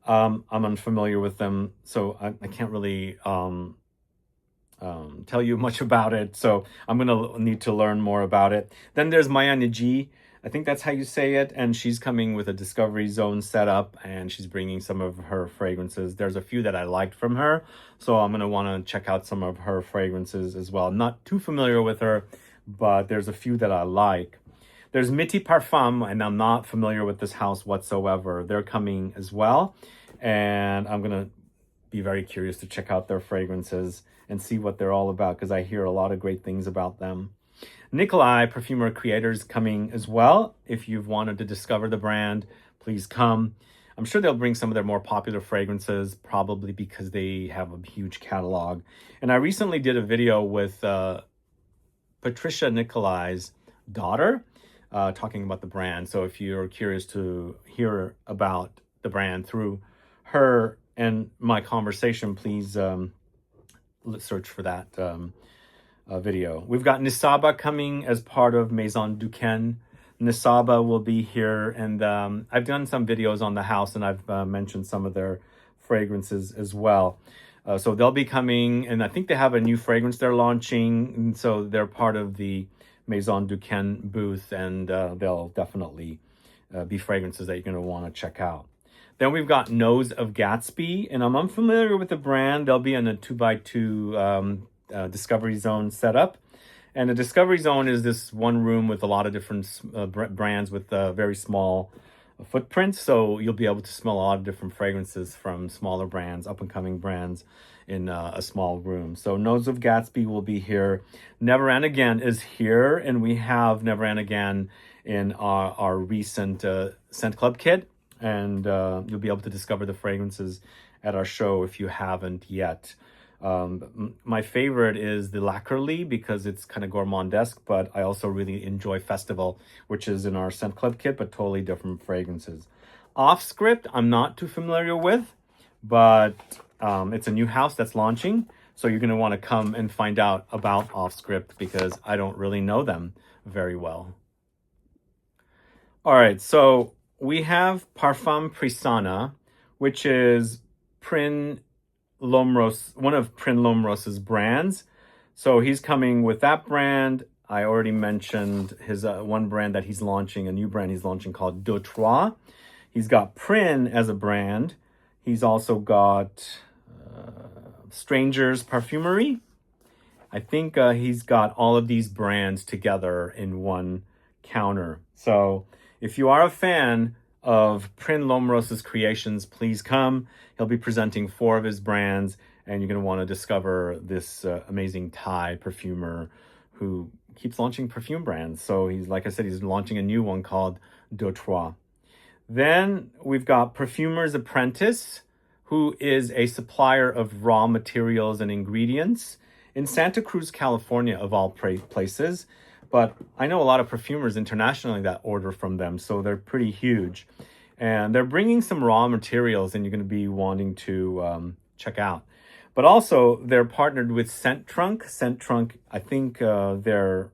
I'm unfamiliar with them, so I can't really tell you much about it, so I'm gonna need to learn more about it. Then there's Maya Niji. I think that's how you say it, and she's coming with a Discovery Zone setup, and she's bringing some of her fragrances. There's a few that I liked from her, so I'm going to want to check out some of her fragrances as well. Not too familiar with her, but there's a few that I like. There's Miti Parfum, and I'm not familiar with this house whatsoever. They're coming as well, and I'm going to be very curious to check out their fragrances and see what they're all about, because I hear a lot of great things about them. Nikolai Perfumer Creators coming as well. If you've wanted to discover the brand, please come. I'm sure they'll bring some of their more popular fragrances, probably because they have a huge catalog. And I recently did a video with Patricia Nikolai's daughter talking about the brand. So if you're curious to hear about the brand through her and my conversation, please search for that video. We've got Nisaba coming as part of Maison Duquesne. Nisaba will be here, and I've done some videos on the house, and I've mentioned some of their fragrances as well. So they'll be coming, and I think they have a new fragrance they're launching, and so they're part of the Maison Duquesne booth, and they'll definitely be fragrances that you're going to want to check out. Then we've got Nose of Gatsby, and I'm unfamiliar with the brand. They'll be in a 2x2 Discovery Zone setup. And the Discovery Zone is this one room with a lot of different brands with very small footprints. So you'll be able to smell a lot of different fragrances from smaller brands, up-and-coming brands in a small room. So Nose of Gatsby will be here. Never and Again is here, and we have Never and Again in our recent Scent Club kit. And you'll be able to discover the fragrances at our show if you haven't yet. My favorite is the Lacquerly because it's kind of gourmandesque, but I also really enjoy Festival, which is in our Scent Club kit, but totally different fragrances. Off Script, I'm not too familiar with, but it's a new house that's launching. So you're going to want to come and find out about Off Script because I don't really know them very well. All right, so we have Parfum Prisana, which is Prin Lomros, one of Prin Lomros's brands. So he's coming with that brand. I already mentioned his one brand that he's launching, a new brand he's launching called Deux Trois. He's got Prin as a brand. He's also got Strangers Perfumery. I think he's got all of these brands together in one counter. So if you are a fan of Prin Lomros's creations, please come. He'll be presenting 4 of his brands, and you're going to want to discover this amazing Thai perfumer who keeps launching perfume brands. So he's, like I said, he's launching a new one called Deux Trois. Then we've got Perfumer's Apprentice, who is a supplier of raw materials and ingredients in Santa Cruz, California, of all places. But I know a lot of perfumers internationally that order from them, so they're pretty huge. And they're bringing some raw materials, and you're going to be wanting to check out. But also, they're partnered with Scent Trunk. Scent Trunk, I think they're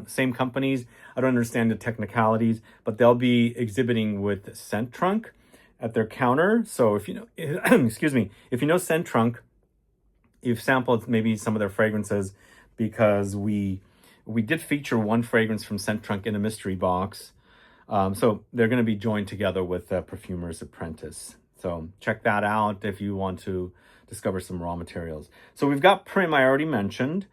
same companies. I don't understand the technicalities, but they'll be exhibiting with Scent Trunk at their counter. So if you know, excuse me, if you know Scent Trunk, you've sampled maybe some of their fragrances because we did feature one fragrance from Scent Trunk in a mystery box. So they're going to be joined together with Perfumer's Apprentice. So check that out if you want to discover some raw materials. So we've got Prim, I already mentioned.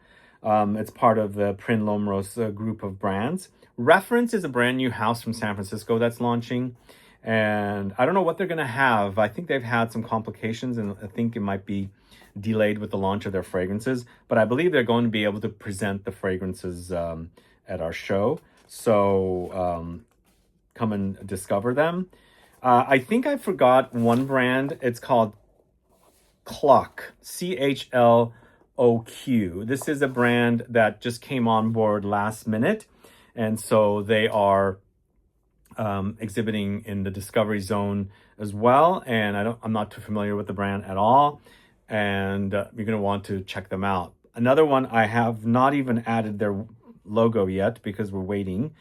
It's part of the Prin Lomros group of brands. Reference is a brand new house from San Francisco that's launching. And I don't know what they're going to have. I think they've had some complications, and I think it might be delayed with the launch of their fragrances. But I believe they're going to be able to present the fragrances at our show. So come and discover them. I think I forgot one brand. It's called Clock, CHLOQ. This is a brand that just came on board last minute. And so they are exhibiting in the Discovery Zone as well. And I'm not too familiar with the brand at all. And you're going to want to check them out. Another one, I have not even added their logo yet because we're waiting,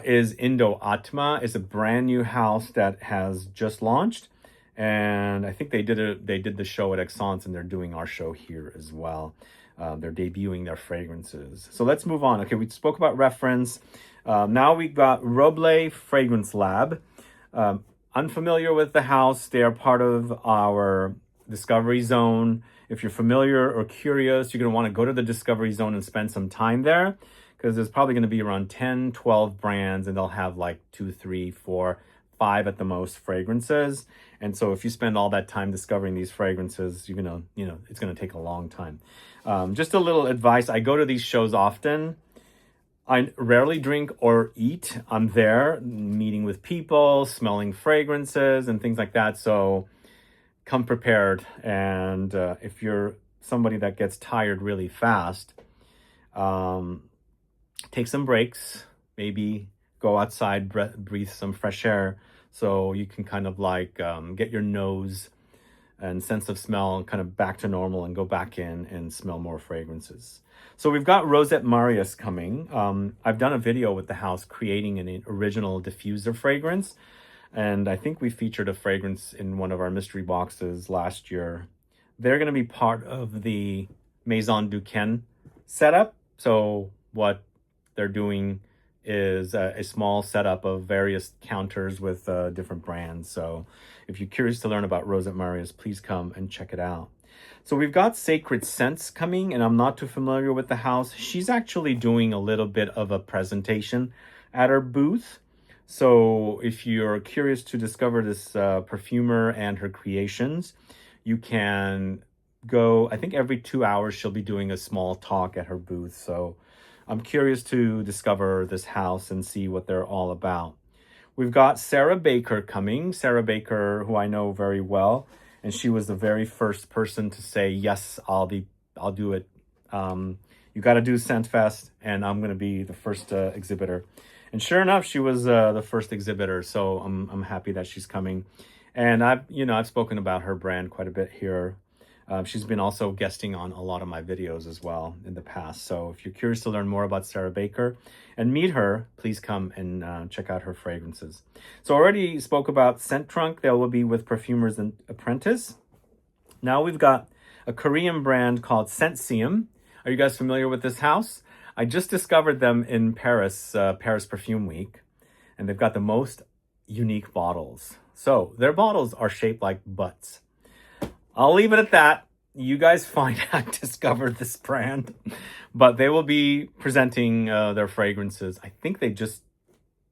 is Indo Atma. It's a brand new house that has just launched. And I think they did the show at Exhibitors, and they're doing our show here as well. They're debuting their fragrances. So let's move on. Okay, we spoke about Reference. Now we've got Roble Fragrance Lab. Unfamiliar with the house, they are part of our Discovery Zone. If you're familiar or curious, you're going to want to go to the Discovery Zone and spend some time there, because there's probably going to be around 10, 12 brands, and they'll have like 2, 3, 4, 5 at the most fragrances. And so if you spend all that time discovering these fragrances, you're going to, it's going to take a long time. Just a little advice. I go to these shows often. I rarely drink or eat. I'm there meeting with people, smelling fragrances and things like that. So come prepared. And if you're somebody that gets tired really fast, take some breaks, maybe go outside, breathe some fresh air, so you can kind of like get your nose and sense of smell kind of back to normal and go back in and smell more fragrances. So we've got Rosette Marius coming. I've done a video with the house creating an original diffuser fragrance. And I think we featured a fragrance in one of our mystery boxes last year. They're going to be part of the Maison Duquesne setup. So what they're doing is a small setup of various counters with different brands. So if you're curious to learn about Rosette Marius, please come and check it out. So we've got Sacred Scents coming, and I'm not too familiar with the house. She's actually doing a little bit of a presentation at her booth. So if you're curious to discover this perfumer and her creations, you can go, I think every 2 hours she'll be doing a small talk at her booth. So I'm curious to discover this house and see what they're all about. We've got Sarah Baker coming. Sarah Baker, who I know very well, and she was the very first person to say, yes, I'll do it. You got to do ScentFest, and I'm going to be the first exhibitor. And sure enough, she was the first exhibitor. So I'm happy that she's coming. And I've spoken about her brand quite a bit here. She's been also guesting on a lot of my videos as well in the past. So if you're curious to learn more about Sarah Baker and meet her, please come and check out her fragrances. So I already spoke about Scent Trunk. That will be with Perfumers and Apprentice. Now we've got a Korean brand called Scentseum. Are you guys familiar with this house? I just discovered them in Paris, Paris Perfume Week, and they've got the most unique bottles. So their bottles are shaped like butts. I'll leave it at that. You guys find out, discover this brand. But they will be presenting their fragrances. I think they just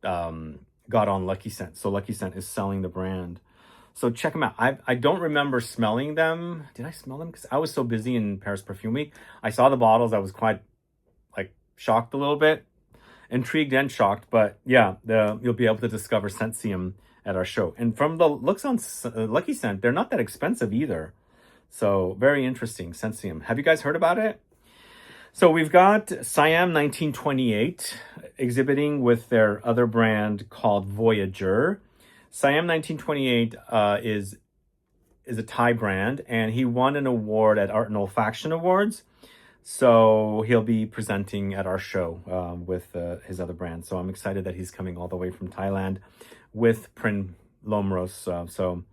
got on Lucky Scent. So Lucky Scent is selling the brand. So check them out. I don't remember smelling them. Did I smell them? Because I was so busy in Paris Perfume Week. I saw the bottles. I was quite shocked a little bit. Intrigued and shocked. But yeah, you'll be able to discover Scentseum at our show. And from the looks on Lucky Scent, they're not that expensive either. So very interesting, Scentseum. Have you guys heard about it? So we've got Siam 1928 exhibiting with their other brand called Voyager. Siam 1928 is a Thai brand, and he won an award at Art and Olfaction Awards. So he'll be presenting at our show with his other brand. So I'm excited that he's coming all the way from Thailand with Prin Lomros. So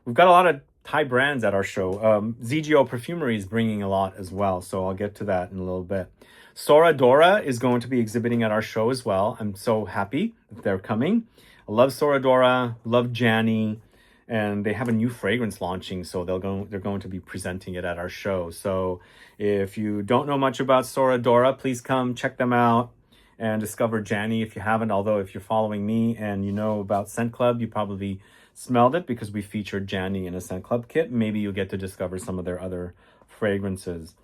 we've got a lot of Thai brands at our show. ZGO Perfumery is bringing a lot as well. So I'll get to that in a little bit. Sora Dora is going to be exhibiting at our show as well. I'm so happy that they're coming. I love Sora Dora, love Jani, and they have a new fragrance launching. So they're going to be presenting it at our show. So if you don't know much about Sora Dora, please come check them out and discover Jani if you haven't. Although if you're following me and you know about Scent Club, you probably smelled it because we featured Jani in a Scent Club kit. Maybe you'll get to discover some of their other fragrances.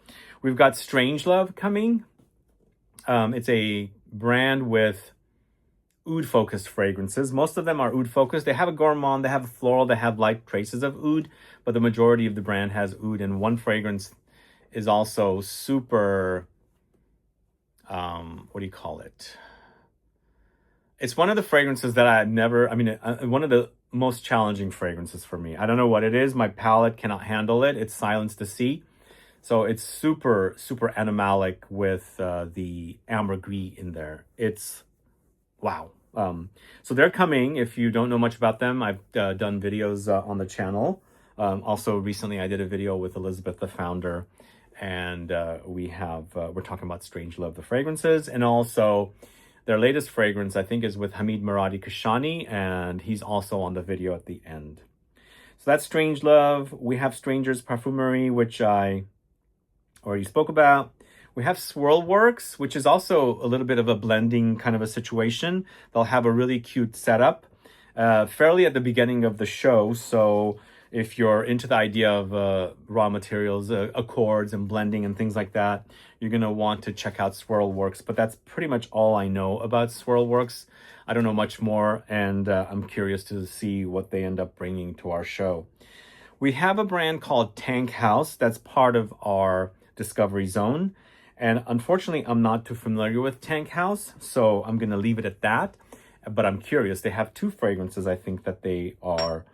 We've got Strangelove coming. It's a brand with oud-focused fragrances. Most of them are oud-focused. They have a gourmand, they have a floral, they have light traces of oud, but the majority of the brand has oud. And one fragrance is also super, what do you call it? It's one of the fragrances that one of the most challenging fragrances for me. I don't know what it is. My palate cannot handle it. It's Silence to See. So it's super, super animalic with the ambergris in there. It's wow. So they're coming. If you don't know much about them, I've done videos on the channel. Also recently I did a video with Elizabeth, the founder, and we're talking about Strangelove, the fragrances, and also their latest fragrance, I think, is with Hamid Maradi Kashani, and he's also on the video at the end. So that's Strangelove. We have Strangers Perfumery, which I already spoke about. We have Swirlworks, which is also a little bit of a blending kind of a situation. They'll have a really cute setup fairly at the beginning of the show. So if you're into the idea of raw materials, accords and blending and things like that, you're going to want to check out Swirlworks. But that's pretty much all I know about Swirlworks. I don't know much more, and I'm curious to see what they end up bringing to our show. We have a brand called Tank House that's part of our Discovery Zone. And unfortunately, I'm not too familiar with Tank House, so I'm going to leave it at that. But I'm curious. They have two fragrances, I think, that they are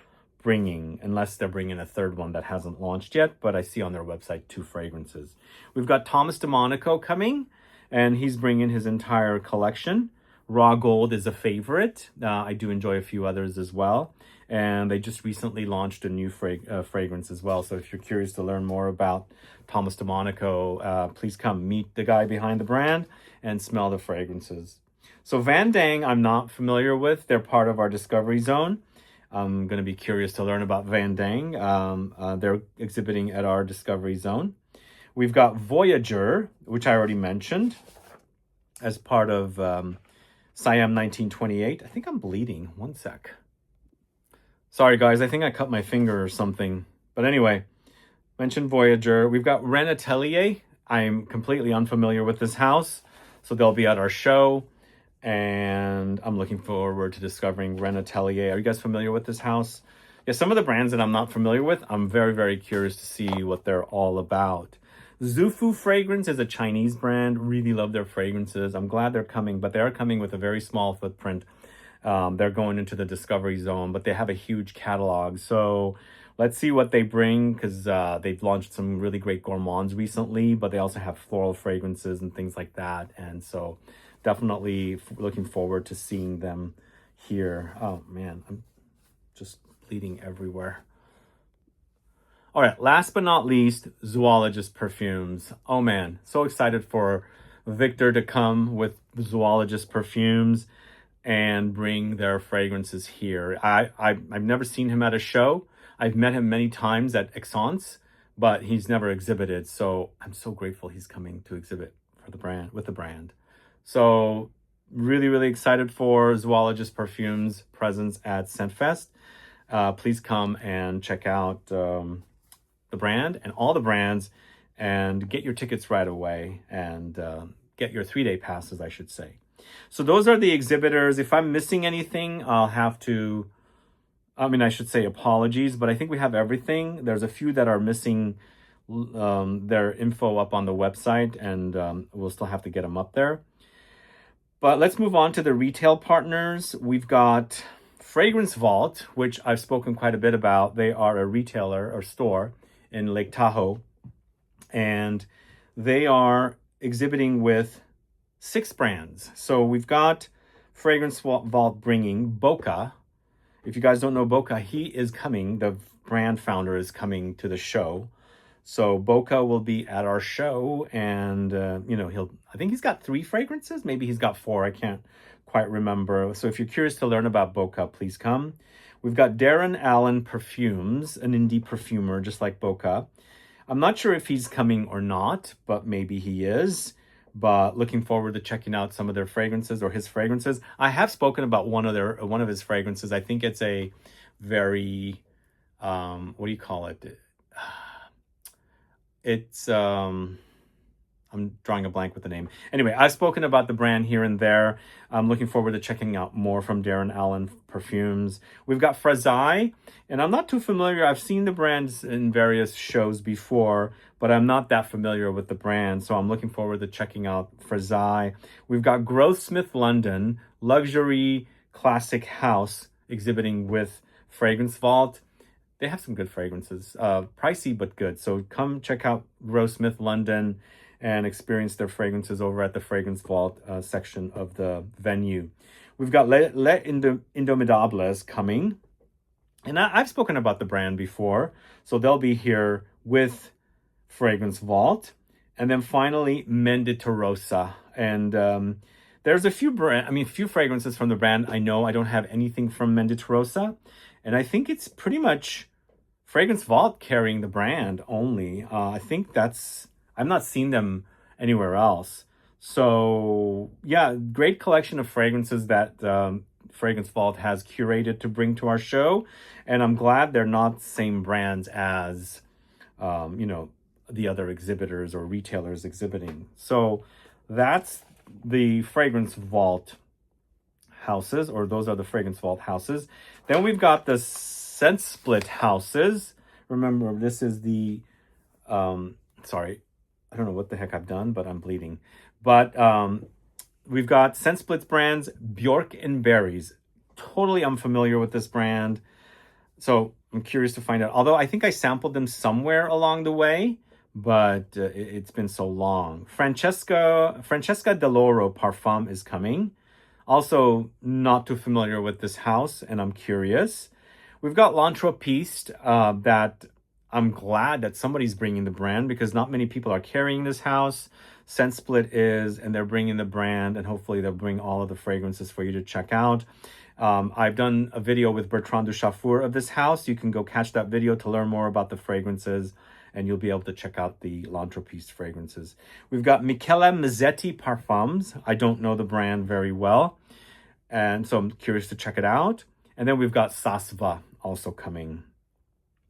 bringing, unless they're bringing a third one that hasn't launched yet. But I see on their website 2 fragrances. We've got Thomas DeMonico coming, and he's bringing his entire collection. Raw Gold is a favorite. I do enjoy a few others as well. And they just recently launched a new fragrance as well. So if you're curious to learn more about Thomas DeMonico, please come meet the guy behind the brand and smell the fragrances. So Van Dang, I'm not familiar with. They're part of our Discovery Zone. I'm going to be curious to learn about Van Dang. They're exhibiting at our Discovery Zone. We've got Voyager, which I already mentioned, as part of Siam 1928. I think I'm bleeding. One sec. Sorry, guys. I think I cut my finger or something. But anyway, mentioned Voyager. We've got Ren Atelier. I'm completely unfamiliar with this house, so they'll be at our show. And I'm looking forward to discovering Ren Atelier. Are you guys familiar with this house? Yeah, some of the brands that I'm not familiar with, I'm very, very curious to see what they're all about. Zufu Fragrance is a Chinese brand. Really love their fragrances. I'm glad they're coming, but they are coming with a very small footprint. They're going into the Discovery Zone, but they have a huge catalog. So let's see what they bring, because they've launched some really great gourmands recently, but they also have floral fragrances and things like that. And so definitely looking forward to seeing them here. Oh man, I'm just bleeding everywhere. All right, last but not least, Zoologist Perfumes. Oh man, so excited for Victor to come with Zoologist Perfumes and bring their fragrances here. I've never seen him at a show. I've met him many times at Exhibitors, but he's never exhibited. So I'm so grateful he's coming to exhibit for the brand, with the brand. So really, really excited for Zoologist Perfumes' presence at ScentFest. Please come and check out the brand and all the brands, and get your tickets right away, and get your 3-day passes, I should say. So those are the exhibitors. If I'm missing anything, I'll have to, I should say apologies, but I think we have everything. There's a few that are missing their info up on the website, and we'll still have to get them up there. But let's move on to the retail partners. We've got Fragrance Vault, which I've spoken quite a bit about. They are a retailer or store in Lake Tahoe, and they are exhibiting with 6 brands. So we've got Fragrance Vault bringing Boca. If you guys don't know Boca, he is coming. The brand founder is coming to the show. So Boca will be at our show, and I think he's got 3 fragrances. Maybe he's got 4. I can't quite remember. So if you're curious to learn about Boca, please come. We've got Darren Allen Perfumes, an indie perfumer just like Boca. I'm not sure if he's coming or not, but maybe he is. But looking forward to checking out some of their fragrances, or his fragrances. I have spoken about one of his fragrances. I think it's a very what do you call it? It's I'm drawing a blank with the name. Anyway, I've spoken about the brand here and there. I'm looking forward to checking out more from Darren Allen Perfumes. We've got Frezai, and I'm not too familiar. I've seen the brands in various shows before, but I'm not that familiar with the brand, so I'm looking forward to checking out Frezai. We've got Grothsmith London, luxury classic house, exhibiting with Fragrance Vault. They have some good fragrances, pricey but good. So come check out Grothsmith London and experience their fragrances over at the Fragrance Vault section of the venue. We've got Les Indomidables coming. And I've spoken about the brand before, so they'll be here with Fragrance Vault. And then finally, Menditorosa. And there's a few fragrances from the brand. I know I don't have anything from Menditorosa. And I think it's pretty much Fragrance Vault carrying the brand only. I think I've not seen them anywhere else. So yeah, great collection of fragrances that Fragrance Vault has curated to bring to our show. And I'm glad they're not the same brands as, the other exhibitors or retailers exhibiting. So that's the Fragrance Vault houses, or those are the Fragrance Vault houses. Then we've got the Scent Split houses. Remember, this is the, sorry, I don't know what the heck I've done, but I'm bleeding. But we've got Scent Splits brands, Bjork and Berries. Totally unfamiliar with this brand, so I'm curious to find out. Although I think I sampled them somewhere along the way, but it's been so long. Francesca Deloro Parfum is coming. Also not too familiar with this house, and I'm curious. We've got L'Entrepiste that I'm glad that somebody's bringing the brand because not many people are carrying this house. Scent Split is, and they're bringing the brand, and hopefully they'll bring all of the fragrances for you to check out. I've done a video with Bertrand Duchaufour of this house. You can go catch that video to learn more about the fragrances, and you'll be able to check out the L'Entreprise fragrances. We've got Michele Mazzetti Parfums. I don't know the brand very well, and so I'm curious to check it out. And then we've got Sasva also coming.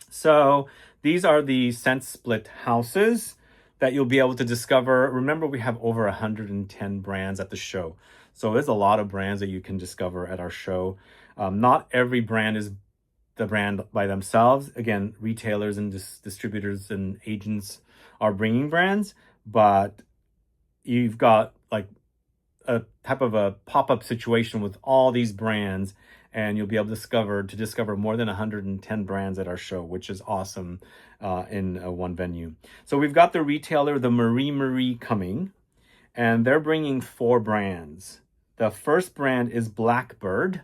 So these are the Scent Split houses that you'll be able to discover. Remember, we have over 110 brands at the show. So there's a lot of brands that you can discover at our show. Not every brand is the brand by themselves. Again, retailers and distributors and agents are bringing brands, but you've got like a type of a pop-up situation with all these brands, and you'll be able to discover more than 110 brands at our show, which is awesome in one venue. So we've got the retailer, the Marie Marie, coming, and they're bringing 4 brands. The first brand is Blackbird.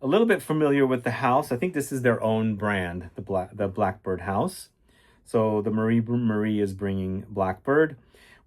A little bit familiar with the house. I think this is their own brand, the Blackbird house. So the Marie Marie is bringing Blackbird.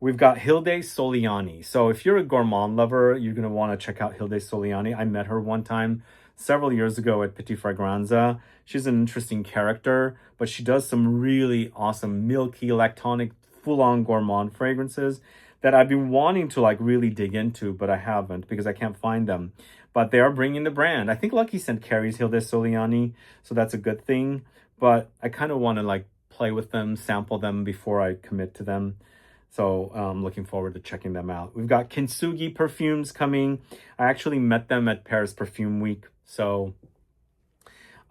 We've got Hilde Soliani. So if you're a gourmand lover, you're going to want to check out Hilde Soliani. I met her one time several years ago at Petit Fragranza. She's an interesting character, but she does some really awesome milky, lactonic, full-on gourmand fragrances that I've been wanting to like really dig into, but I haven't because I can't find them. But they are bringing the brand. I think Lucky Scent carries Hilde Soliani, so that's a good thing. But I kind of want to like play with them, sample them before I commit to them. So I'm looking forward to checking them out. We've got Kintsugi Perfumes coming. I actually met them at Paris Perfume Week. So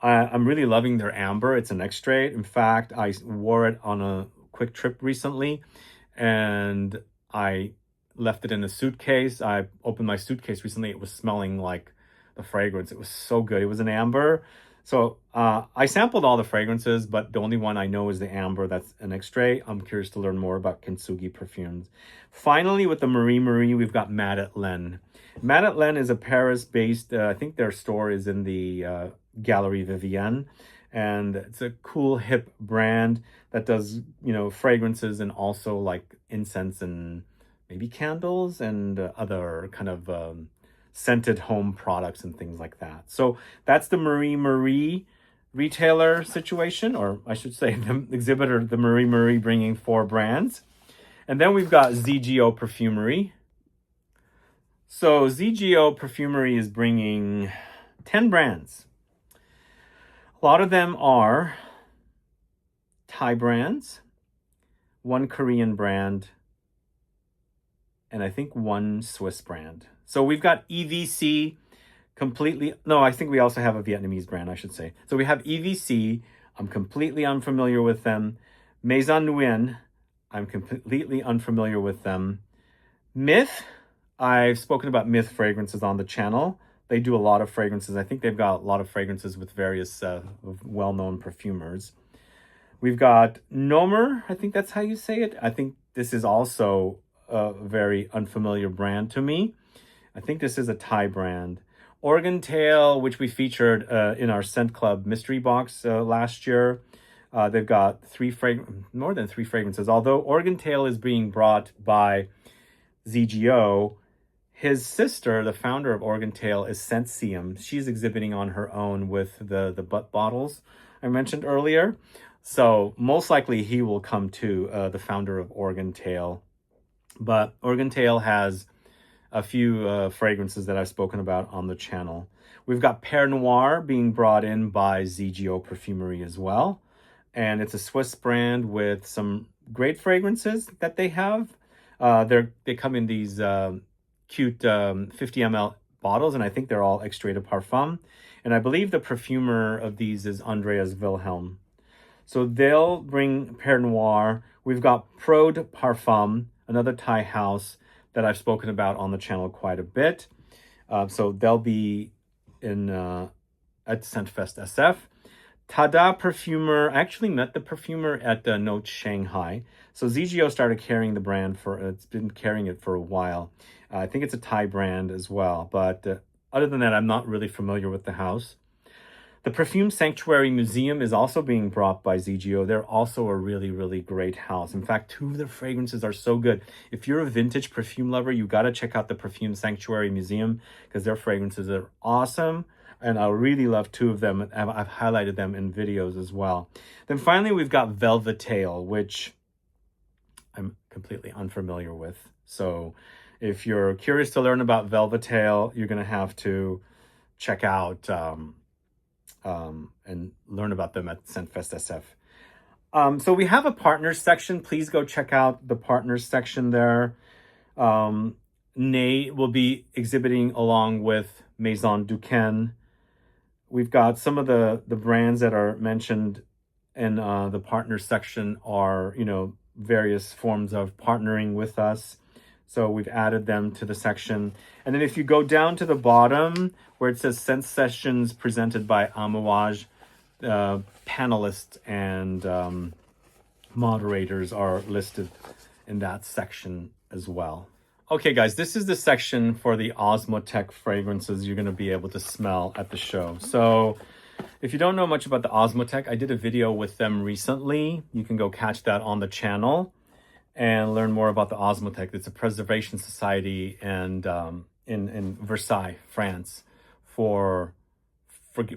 I'm really loving their amber. It's an extrait. In fact, I wore it on a quick trip recently, and I left it in a suitcase. I opened my suitcase recently. It was smelling like the fragrance. It was so good. It was an amber. So I sampled all the fragrances, but the only one I know is the amber. That's an extrait. I'm curious to learn more about Kintsugi Perfumes. Finally, with the Marie Marie, we've got Madeleine. Madeleine is a Paris-based, I think their store is in the Galerie Vivienne. And it's a cool, hip brand that does, fragrances and also like incense and maybe candles and other kind of scented home products and things like that. So that's the Marie Marie retailer situation, or I should say the exhibitor, the Marie Marie, bringing 4 brands. And then we've got ZGO Perfumery. So ZGO Perfumery is bringing 10 brands. A lot of them are Thai brands, 1 Korean brand, and I think 1 Swiss brand. So we've got EVC completely. No, I think we also have a Vietnamese brand, I should say. So we have EVC. I'm completely unfamiliar with them. Maison Nguyen. I'm completely unfamiliar with them. Myth. I've spoken about Myth fragrances on the channel. They do a lot of fragrances. I think they've got a lot of fragrances with various well-known perfumers. We've got Nomer. I think that's how you say it. I think this is also a very unfamiliar brand to me. I think this is a Thai brand. Organ Tail, which we featured in our Scent Club mystery box last year. They've got more than 3 fragrances. Although Organ Tail is being brought by ZGO, his sister, the founder of Organ Tail, is Scentseum. She's exhibiting on her own with the butt bottles I mentioned earlier. So most likely he will come to the founder of Organ Tail. But Organ Tail has a few fragrances that I've spoken about on the channel. We've got Père Noir being brought in by ZGO Perfumery as well. And it's a Swiss brand with some great fragrances that they have. They come in these cute 50 ml bottles, and I think they're all extrait de parfum. And I believe the perfumer of these is Andreas Wilhelm. So they'll bring Père Noir. We've got Prode Parfum, another Thai house that I've spoken about on the channel quite a bit. So they'll be in at ScentFest SF. Tada Perfumer. I actually met the perfumer at Note Shanghai. So ZGO started carrying the brand it's been carrying it for a while. I think it's a Thai brand as well. But other than that, I'm not really familiar with the house. The Perfume Sanctuary Museum is also being brought by ZGO. They're also a really, really great house. In fact, two of their fragrances are so good. If you're a vintage perfume lover, you got to check out the Perfume Sanctuary Museum because their fragrances are awesome. And I really love two of them. I've highlighted them in videos as well. Then finally, we've got Velvetail, which I'm completely unfamiliar with. So if you're curious to learn about Velvetail, you're going to have to check out and learn about them at ScentFest SF. So we have a partners section. Please go check out the partners section there. Nate will be exhibiting along with Maison Duquesne. We've got some of the brands that are mentioned in the partners section are, you know, various forms of partnering with us. So we've added them to the section. And then if you go down to the bottom where it says Scent Sessions presented by Amouage, panelists and moderators are listed in that section as well. Okay, guys, this is the section for the Osmotheque fragrances you're going to be able to smell at the show. So if you don't know much about the Osmotheque, I did a video with them recently. You can go catch that on the channel and learn more about the Osmotheque. It's a preservation society and in Versailles, France, for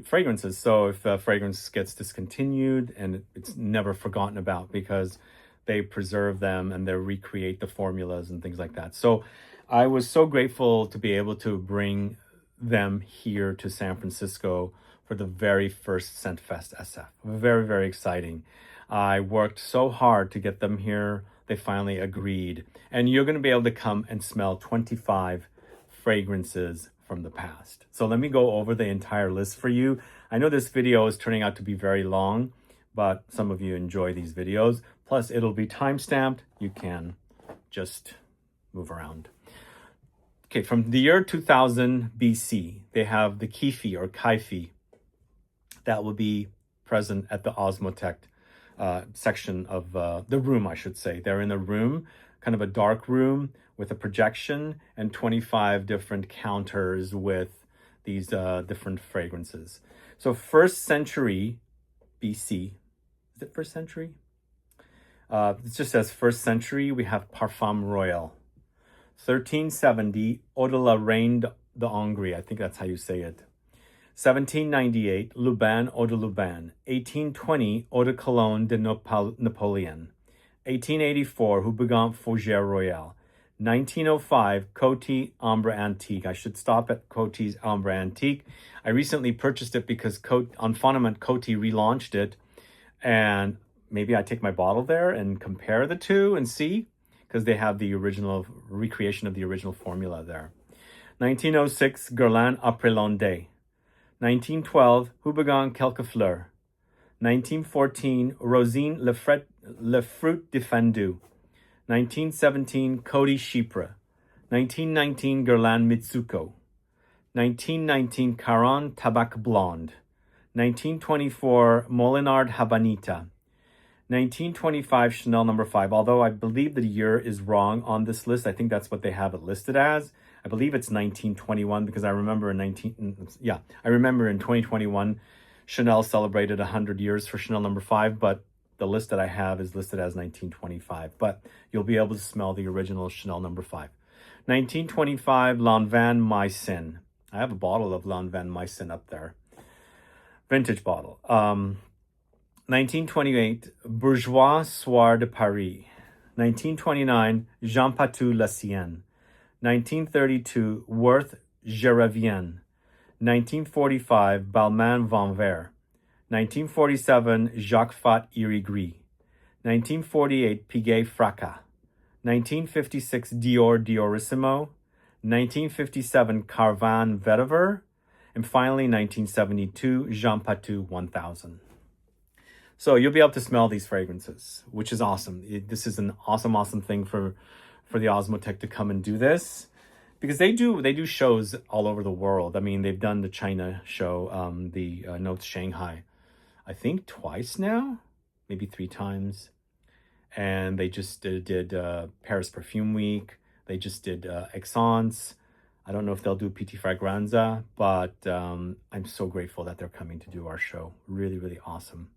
fragrances. So if a fragrance gets discontinued, and it's never forgotten about because they preserve them and they recreate the formulas and things like that. So I was so grateful to be able to bring them here to San Francisco for the very first ScentFest SF. Very, very exciting. I worked so hard to get them here. They finally agreed. And you're going to be able to come and smell 25 fragrances from the past. So let me go over the entire list for you. I know this video is turning out to be very long, but some of you enjoy these videos. Plus, it'll be time-stamped. You can just move around. Okay, from the year 2000 BC, they have the Kifi or Kaifi that will be present at the Osmotheque section of the room, I should say. They're in a room, kind of a dark room with a projection and 25 different counters with these different fragrances. So first century BC, is it first century? It just says first century, we have Parfum Royal. 1370, Eau de la Reine d'Hongrie, I think that's how you say it. 1798, Luban Eau de Luban. 1820, Eau de Cologne de Napoleon. 1884, Houbigant Fougère Royale. 1905, Coty Ambre Antique. I should stop at Coty's Ambre Antique. I recently purchased it because on Fondament Coty relaunched it, and maybe I take my bottle there and compare the two and see, because they have the original recreation of the original formula there. 1906, Guerlain Après L'Ondée. 1912, Houbigant Quelques Fleurs. 1914, Rosine Le Fruit Défendu. 1917, Coty Chypre. 1919, Guerlain Mitsuko. 1919, Caron Tabac Blonde. 1924, Molinard Habanita. 1925, Chanel No. 5. Although I believe the year is wrong on this list. I think that's what they have it listed as. I believe it's 1921 because I remember in 2021, Chanel celebrated 100 years for Chanel No. 5, but the list that I have is listed as 1925. But you'll be able to smell the original Chanel No. 5. 1925, Lanvin Mycin. I have a bottle of Lanvin Mycin up there. Vintage bottle. 1928, Bourgeois Soir de Paris. 1929, Jean Patou La Sienne. 1932, Worth Geravienne. 1945, Balmain Van Ver. 1947, Jacques Fat Irigris. 1948, Piguet Fracas. 1956, Dior Diorissimo. 1957, Carvan Vetiver. And finally, 1972, Jean Patou 1000. So you'll be able to smell these fragrances, which is awesome. This is an awesome thing for the Osmotheque to come and do this, because they do shows all over the world. I mean, they've done the China show, the Notes Shanghai, I think twice now, maybe 3 times. And they just did Paris Perfume Week. They just did Exhibitors. I don't know if they'll do PT Fragranza, but I'm so grateful that they're coming to do our show. Really, really awesome.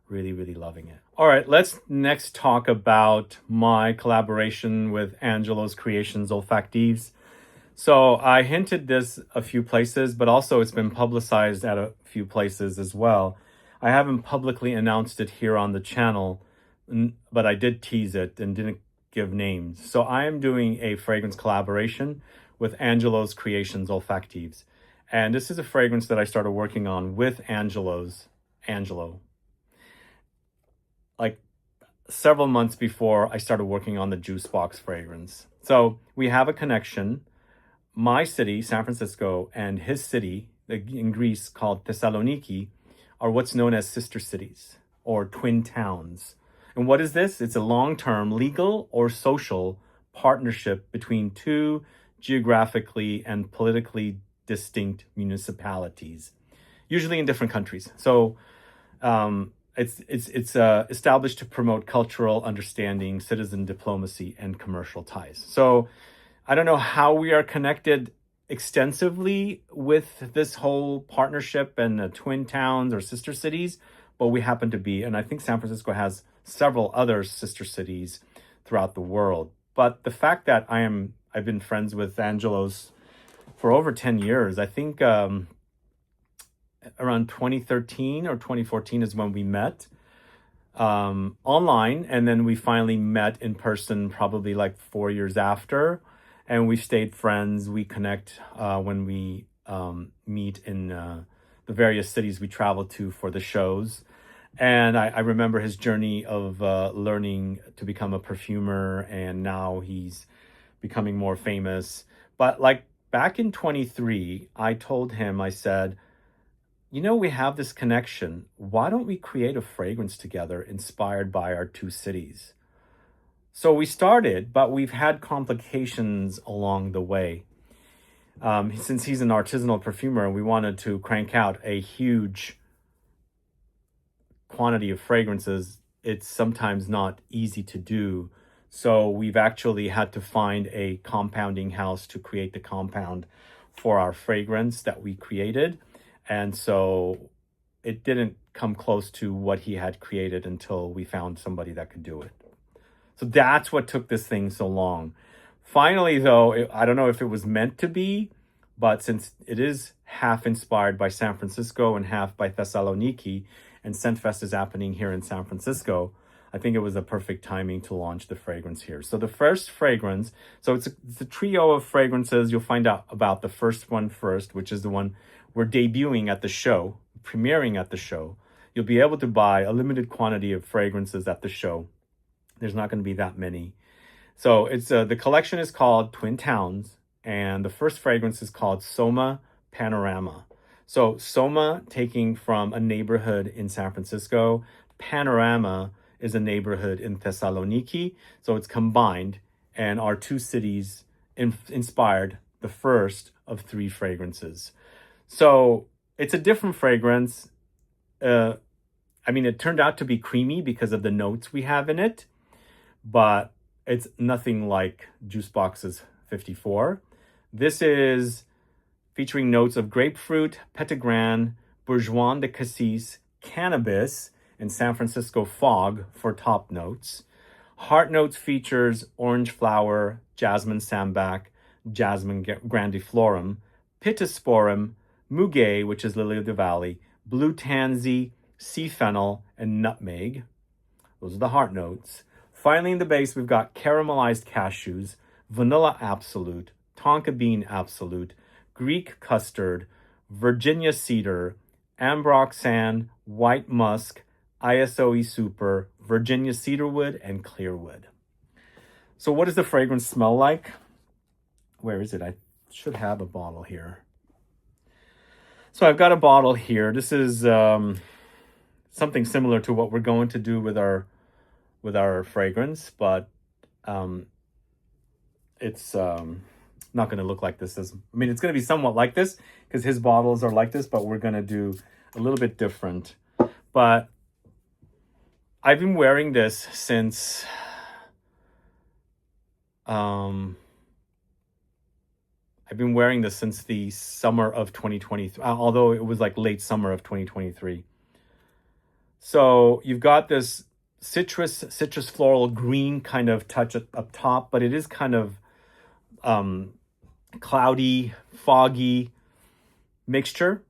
Really, really loving it. All right, let's next talk about my collaboration with Angelos Creations Olfactives. So I hinted this a few places, but also it's been publicized at a few places as well. I haven't publicly announced it here on the channel, but I did tease it and didn't give names. So I am doing a fragrance collaboration with Angelos Creations Olfactives. And this is a fragrance that I started working on with Angelo, like several months before I started working on the Juice Box fragrance. So we have a connection. My city, San Francisco, and his city in Greece called Thessaloniki are what's known as sister cities or twin towns. And what is this? It's a long-term legal or social partnership between two geographically and politically distinct municipalities, usually in different countries. So it's established to promote cultural understanding, citizen diplomacy, and commercial ties. So I don't know how we are connected extensively with this whole partnership and twin towns or sister cities, but we happen to be. And I think San Francisco has several other sister cities throughout the world. But the fact that I've been friends with Angelos for over 10 years, I think around 2013 or 2014 is when we met online. And then we finally met in person probably like 4 years after. And we stayed friends. We connect when we meet in the various cities we travel to for the shows. And I remember his journey of learning to become a perfumer, and now he's becoming more famous. But like back in 23, I told him, I said, you know, we have this connection. Why don't we create a fragrance together inspired by our two cities? So we started, but we've had complications along the way. Since he's an artisanal perfumer, we wanted to crank out a huge quantity of fragrances. It's sometimes not easy to do. So we've actually had to find a compounding house to create the compound for our fragrance that we created. And so it didn't come close to what he had created until we found somebody that could do it. So that's what took this thing so long. Finally, though, I don't know if it was meant to be, but since it is half inspired by San Francisco and half by Thessaloniki, and ScentFest is happening here in San Francisco, I think it was a perfect timing to launch the fragrance here. So the first fragrance, so it's a trio of fragrances. You'll find out about the first one first, which is the one we're debuting at the show, premiering at the show. You'll be able to buy a limited quantity of fragrances at the show. There's not going to be that many. So it's the collection is called Twin Towns, and the first fragrance is called Soma Panorama. So Soma taking from a neighborhood in San Francisco. Panorama is a neighborhood in Thessaloniki. So it's combined, and our two cities inspired the first of three fragrances. So it's a different fragrance. It turned out to be creamy because of the notes we have in it, but it's nothing like Juice Box's 54. This is featuring notes of grapefruit, petitgrain, bourgeois de cassis, cannabis, and San Francisco fog for top notes. Heart notes features orange flower, jasmine sambac, jasmine grandiflorum, pittosporum, muguet, which is lily of the valley, blue tansy, sea fennel, and nutmeg. Those are the heart notes. Finally, in the base, we've got caramelized cashews, vanilla absolute, tonka bean absolute, Greek custard, Virginia cedar, ambroxan, white musk, ISOE super, Virginia cedarwood, and clearwood. So what does the fragrance smell like? Where is it? I should have a bottle here. So I've got a bottle here. This is something similar to what we're going to do with our fragrance, but it's not going to look like this. It's going to be somewhat like this because his bottles are like this, but we're going to do a little bit different. But I've been wearing this since I I've been wearing this since the summer of 2023, although it was like late summer of 2023. So you've got this citrus floral green kind of touch up top, but it is kind of cloudy, foggy mixture,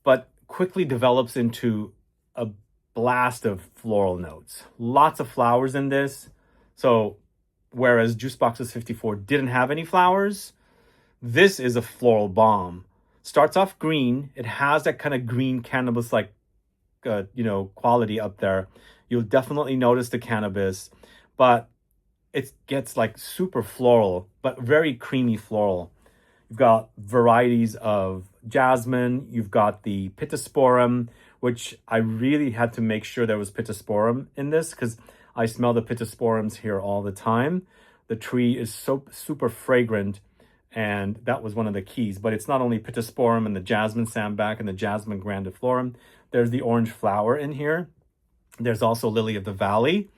but quickly develops into a blast of floral notes. Lots of flowers in this. So whereas Juice Boxes 54 didn't have any flowers, this is a floral bomb. Starts off green. It has that kind of green cannabis-like, quality up there. You'll definitely notice the cannabis, but it gets like super floral, but very creamy floral. You've got varieties of jasmine. You've got the Pittosporum, which I really had to make sure there was Pittosporum in this because I smell the Pittosporums here all the time. The tree is so super fragrant, and that was one of the keys. But it's not only Pittosporum and the jasmine sambac and the jasmine grandiflorum. There's the orange flower in here. There's also lily of the valley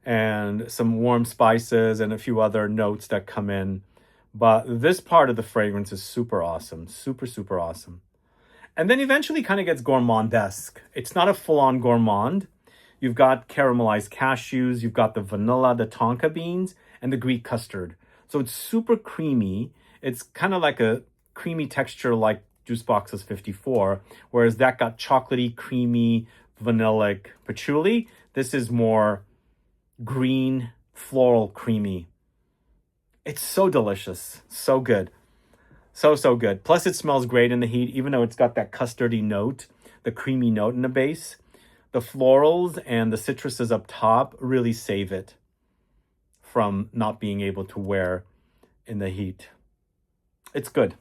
and some warm spices and a few other notes that come in. But this part of the fragrance is super awesome. Super, super awesome. And then eventually kind of gets gourmandesque. It's not a full-on gourmand. You've got caramelized cashews. You've got the vanilla, the tonka beans, and the Greek custard. So it's super creamy. It's kind of like a creamy texture like Juice Boxes 54, whereas that got chocolatey, creamy, vanillic patchouli. This is more green, floral, creamy. It's so delicious. So good. So good. Plus it smells great in the heat, even though it's got that custardy note, the creamy note in the base. The florals and the citruses up top really save it from not being able to wear in the heat. It's good.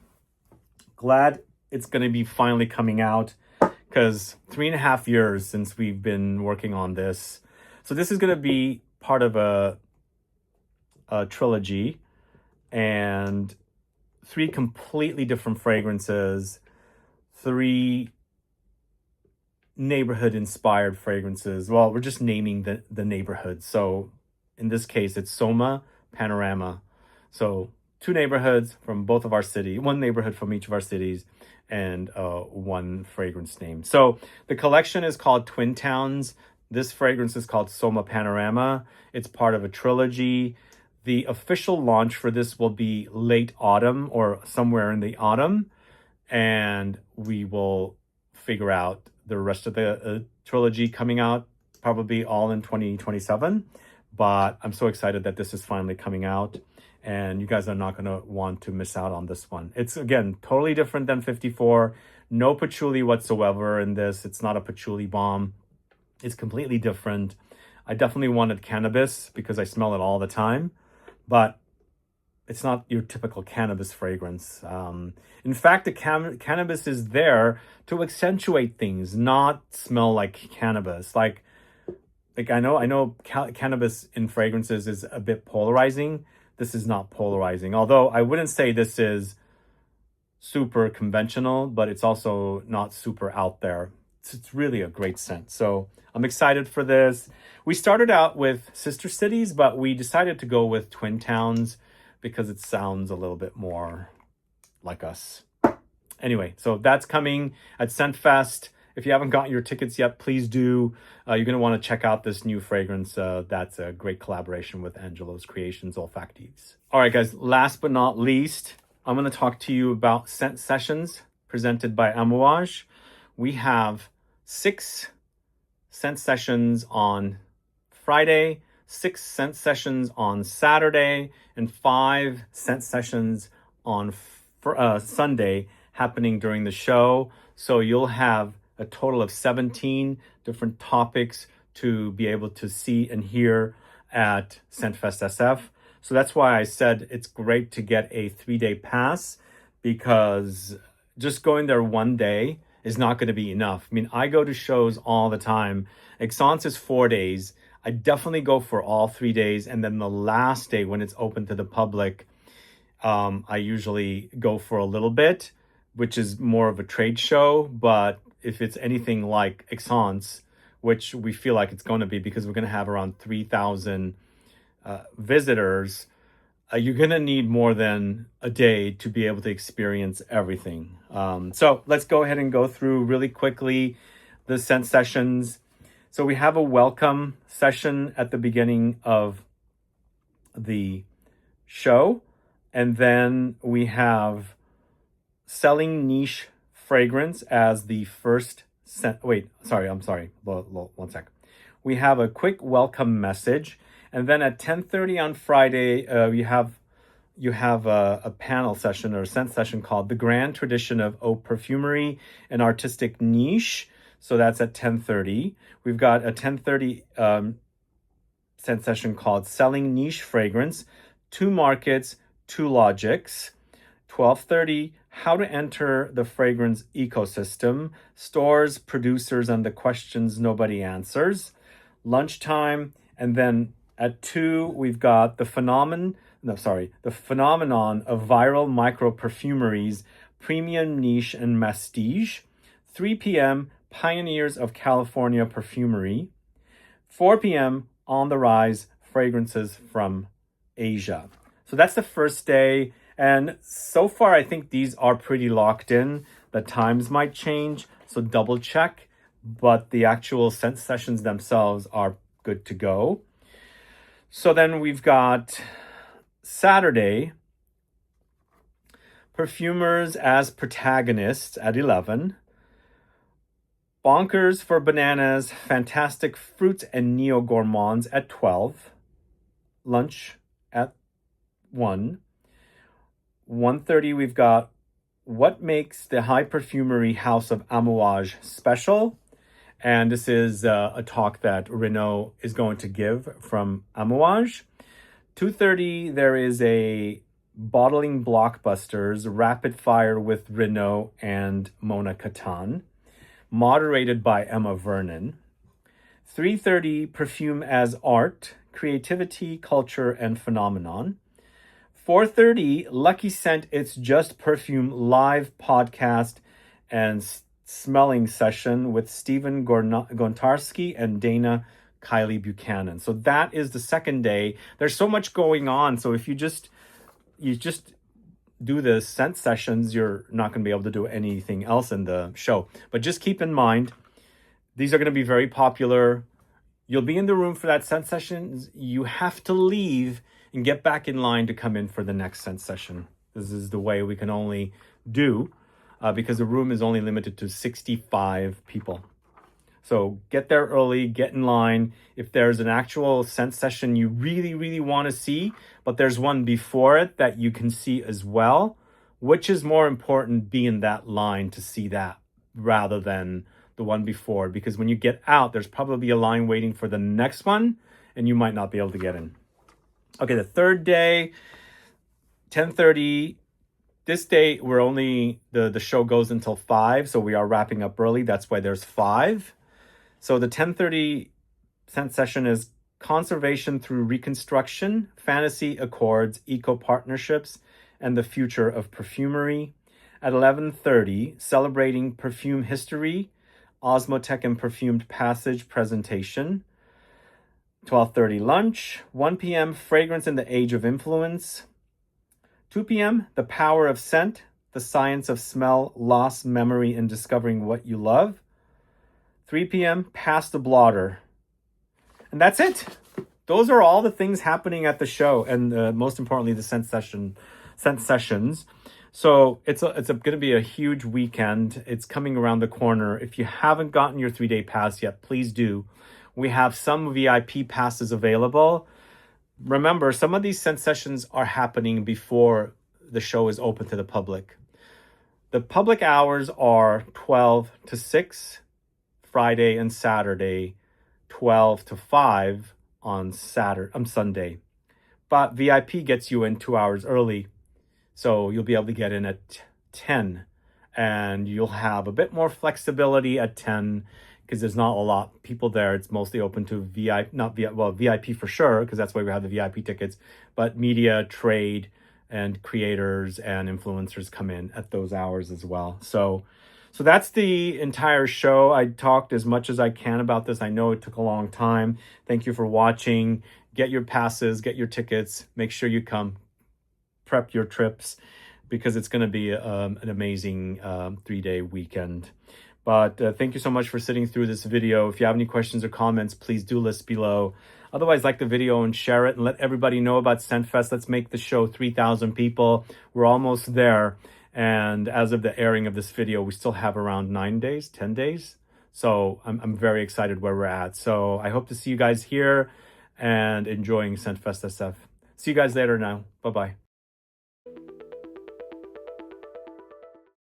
Glad it's going to be finally coming out because 3.5 years since we've been working on this. So this is going to be part of a trilogy, and 3 completely different fragrances, 3 neighborhood-inspired fragrances. Well, we're just naming the neighborhood. So in this case, it's Soma Panorama. So 2 neighborhoods from both of our city, 1 neighborhood from each of our cities, and 1 fragrance name. So the collection is called Twin Towns. This fragrance is called Soma Panorama. It's part of a trilogy. The official launch for this will be late autumn or somewhere in the autumn. And we will figure out the rest of the trilogy coming out probably all in 2027. But I'm so excited that this is finally coming out. And you guys are not going to want to miss out on this one. It's, again, totally different than 54. No patchouli whatsoever in this. It's not a patchouli bomb. It's completely different. I definitely wanted cannabis because I smell it all the time. But it's not your typical cannabis fragrance. In fact, the cannabis is there to accentuate things, not smell like cannabis. Like I know cannabis in fragrances is a bit polarizing. This is not polarizing. Although I wouldn't say this is super conventional, but it's also not super out there. It's really a great scent. So I'm excited for this. We started out with sister cities, but we decided to go with twin towns because it sounds a little bit more like us. Anyway, so that's coming at ScentFest. If you haven't gotten your tickets yet, please do. You're going to want to check out this new fragrance. That's a great collaboration with Angelos Creations Olfactives. All right, guys, last but not least, I'm going to talk to you about scent sessions presented by Amouage. We have 6 scent sessions on Friday, 6 scent sessions on Saturday, and 5 scent sessions on Sunday happening during the show. So you'll have a total of 17 different topics to be able to see and hear at ScentFest SF. So that's why I said it's great to get a 3-day pass, because just going there one day is not going to be enough. I mean, I go to shows all the time. Xerjoff is 4 days. I definitely go for all 3 days. And then the last day when it's open to the public, I usually go for a little bit, which is more of a trade show. But if it's anything like Xerjoff, which we feel like it's going to be because we're going to have around 3,000 visitors, you're going to need more than a day to be able to experience everything. So let's go ahead and go through really quickly the scent sessions. So we have a welcome session at the beginning of the show. And then we have selling niche fragrance as the first scent. Wait, sorry, I'm sorry. One sec. We have a quick welcome message. And then at 10:30 on Friday, you have a panel session or a scent session called The Grand Tradition of Eau Perfumery and Artistic Niche. So that's at 10:30. We've got a 10:30 scent session called Selling Niche Fragrance, 2 Markets, 2 Logics. 12:30, How to Enter the Fragrance Ecosystem, Stores, Producers, and the Questions Nobody Answers. Lunchtime, and then at 2, we've got the phenomenon of viral micro perfumeries, premium niche and prestige. 3 p.m., Pioneers of California Perfumery. 4 p.m., On the Rise, Fragrances from Asia. So that's the first day. And so far, I think these are pretty locked in. The times might change, so double check. But the actual scent sessions themselves are good to go. So then we've got Saturday, perfumers as protagonists at 11. Bonkers for Bananas, Fantastic Fruits and Neo Gourmands at 12. Lunch at 1. 1:30, we've got What Makes the High Perfumery House of Amouage Special. And this is a talk that Renaud is going to give from Amouage. 2:30, there is a Bottling Blockbusters Rapid Fire with Renaud and Mona Katan, moderated by Emma Vernon. 3:30, Perfume as Art, Creativity, Culture, and Phenomenon. 4:30, Lucky Scent It's Just Perfume live podcast and smelling session with Stephen Gontarski and Dana Kylie Buchanan. So that is the second day. There's so much going on. So if you just do the scent sessions, you're not going to be able to do anything else in the show. But just keep in mind, these are going to be very popular. You'll be in the room for that scent session. You have to leave and get back in line to come in for the next scent session. This is the way we can only do because the room is only limited to 65 people. So get there early, get in line. If there's an actual scent session you really, really want to see, but there's one before it that you can see as well, which is more important, be in that line to see that rather than the one before. Because when you get out, there's probably a line waiting for the next one and you might not be able to get in. Okay, the third day, 10:30. This day, we're only, the show goes until 5, so we are wrapping up early. That's why there's 5. So the 10:30 scent session is Conservation Through Reconstruction, Fantasy Accords, Eco Partnerships, and the Future of Perfumery. At 11:30, Celebrating Perfume History, Osmotheque and Perfumed Passage presentation. 12:30 lunch. 1 p.m. Fragrance in the Age of Influence. 2 p.m. The Power of Scent, the Science of Smell, Loss, Memory, and Discovering What You Love. 3 p.m. Pass the Blotter. And that's it. Those are all the things happening at the show, and most importantly, the scent sessions. So it's going to be a huge weekend. It's coming around the corner. If you haven't gotten your 3-day pass yet, please do. We have some VIP passes available. Remember, some of these scent sessions are happening before the show is open to the public. The public hours are 12 to 6, Friday and Saturday, 12 to 5 on Sunday. But VIP gets you in 2 hours early. So you'll be able to get in at 10. And you'll have a bit more flexibility at 10 because there's not a lot of people there. It's mostly open to VIP for sure, because that's why we have the VIP tickets. But media, trade, and creators and influencers come in at those hours as well. So that's the entire show. I talked as much as I can about this. I know it took a long time. Thank you for watching. Get your passes, get your tickets. Make sure you come. prep your trips because it's going to be an amazing 3-day weekend. But thank you so much for sitting through this video. If you have any questions or comments, please do list below. Otherwise, like the video and share it and let everybody know about ScentFest. Let's make the show 3,000 people. We're almost there. And as of the airing of this video, we still have around 9 days, 10 days. So I'm very excited where we're at. So I hope to see you guys here and enjoying ScentFest SF. See you guys later now. Bye-bye.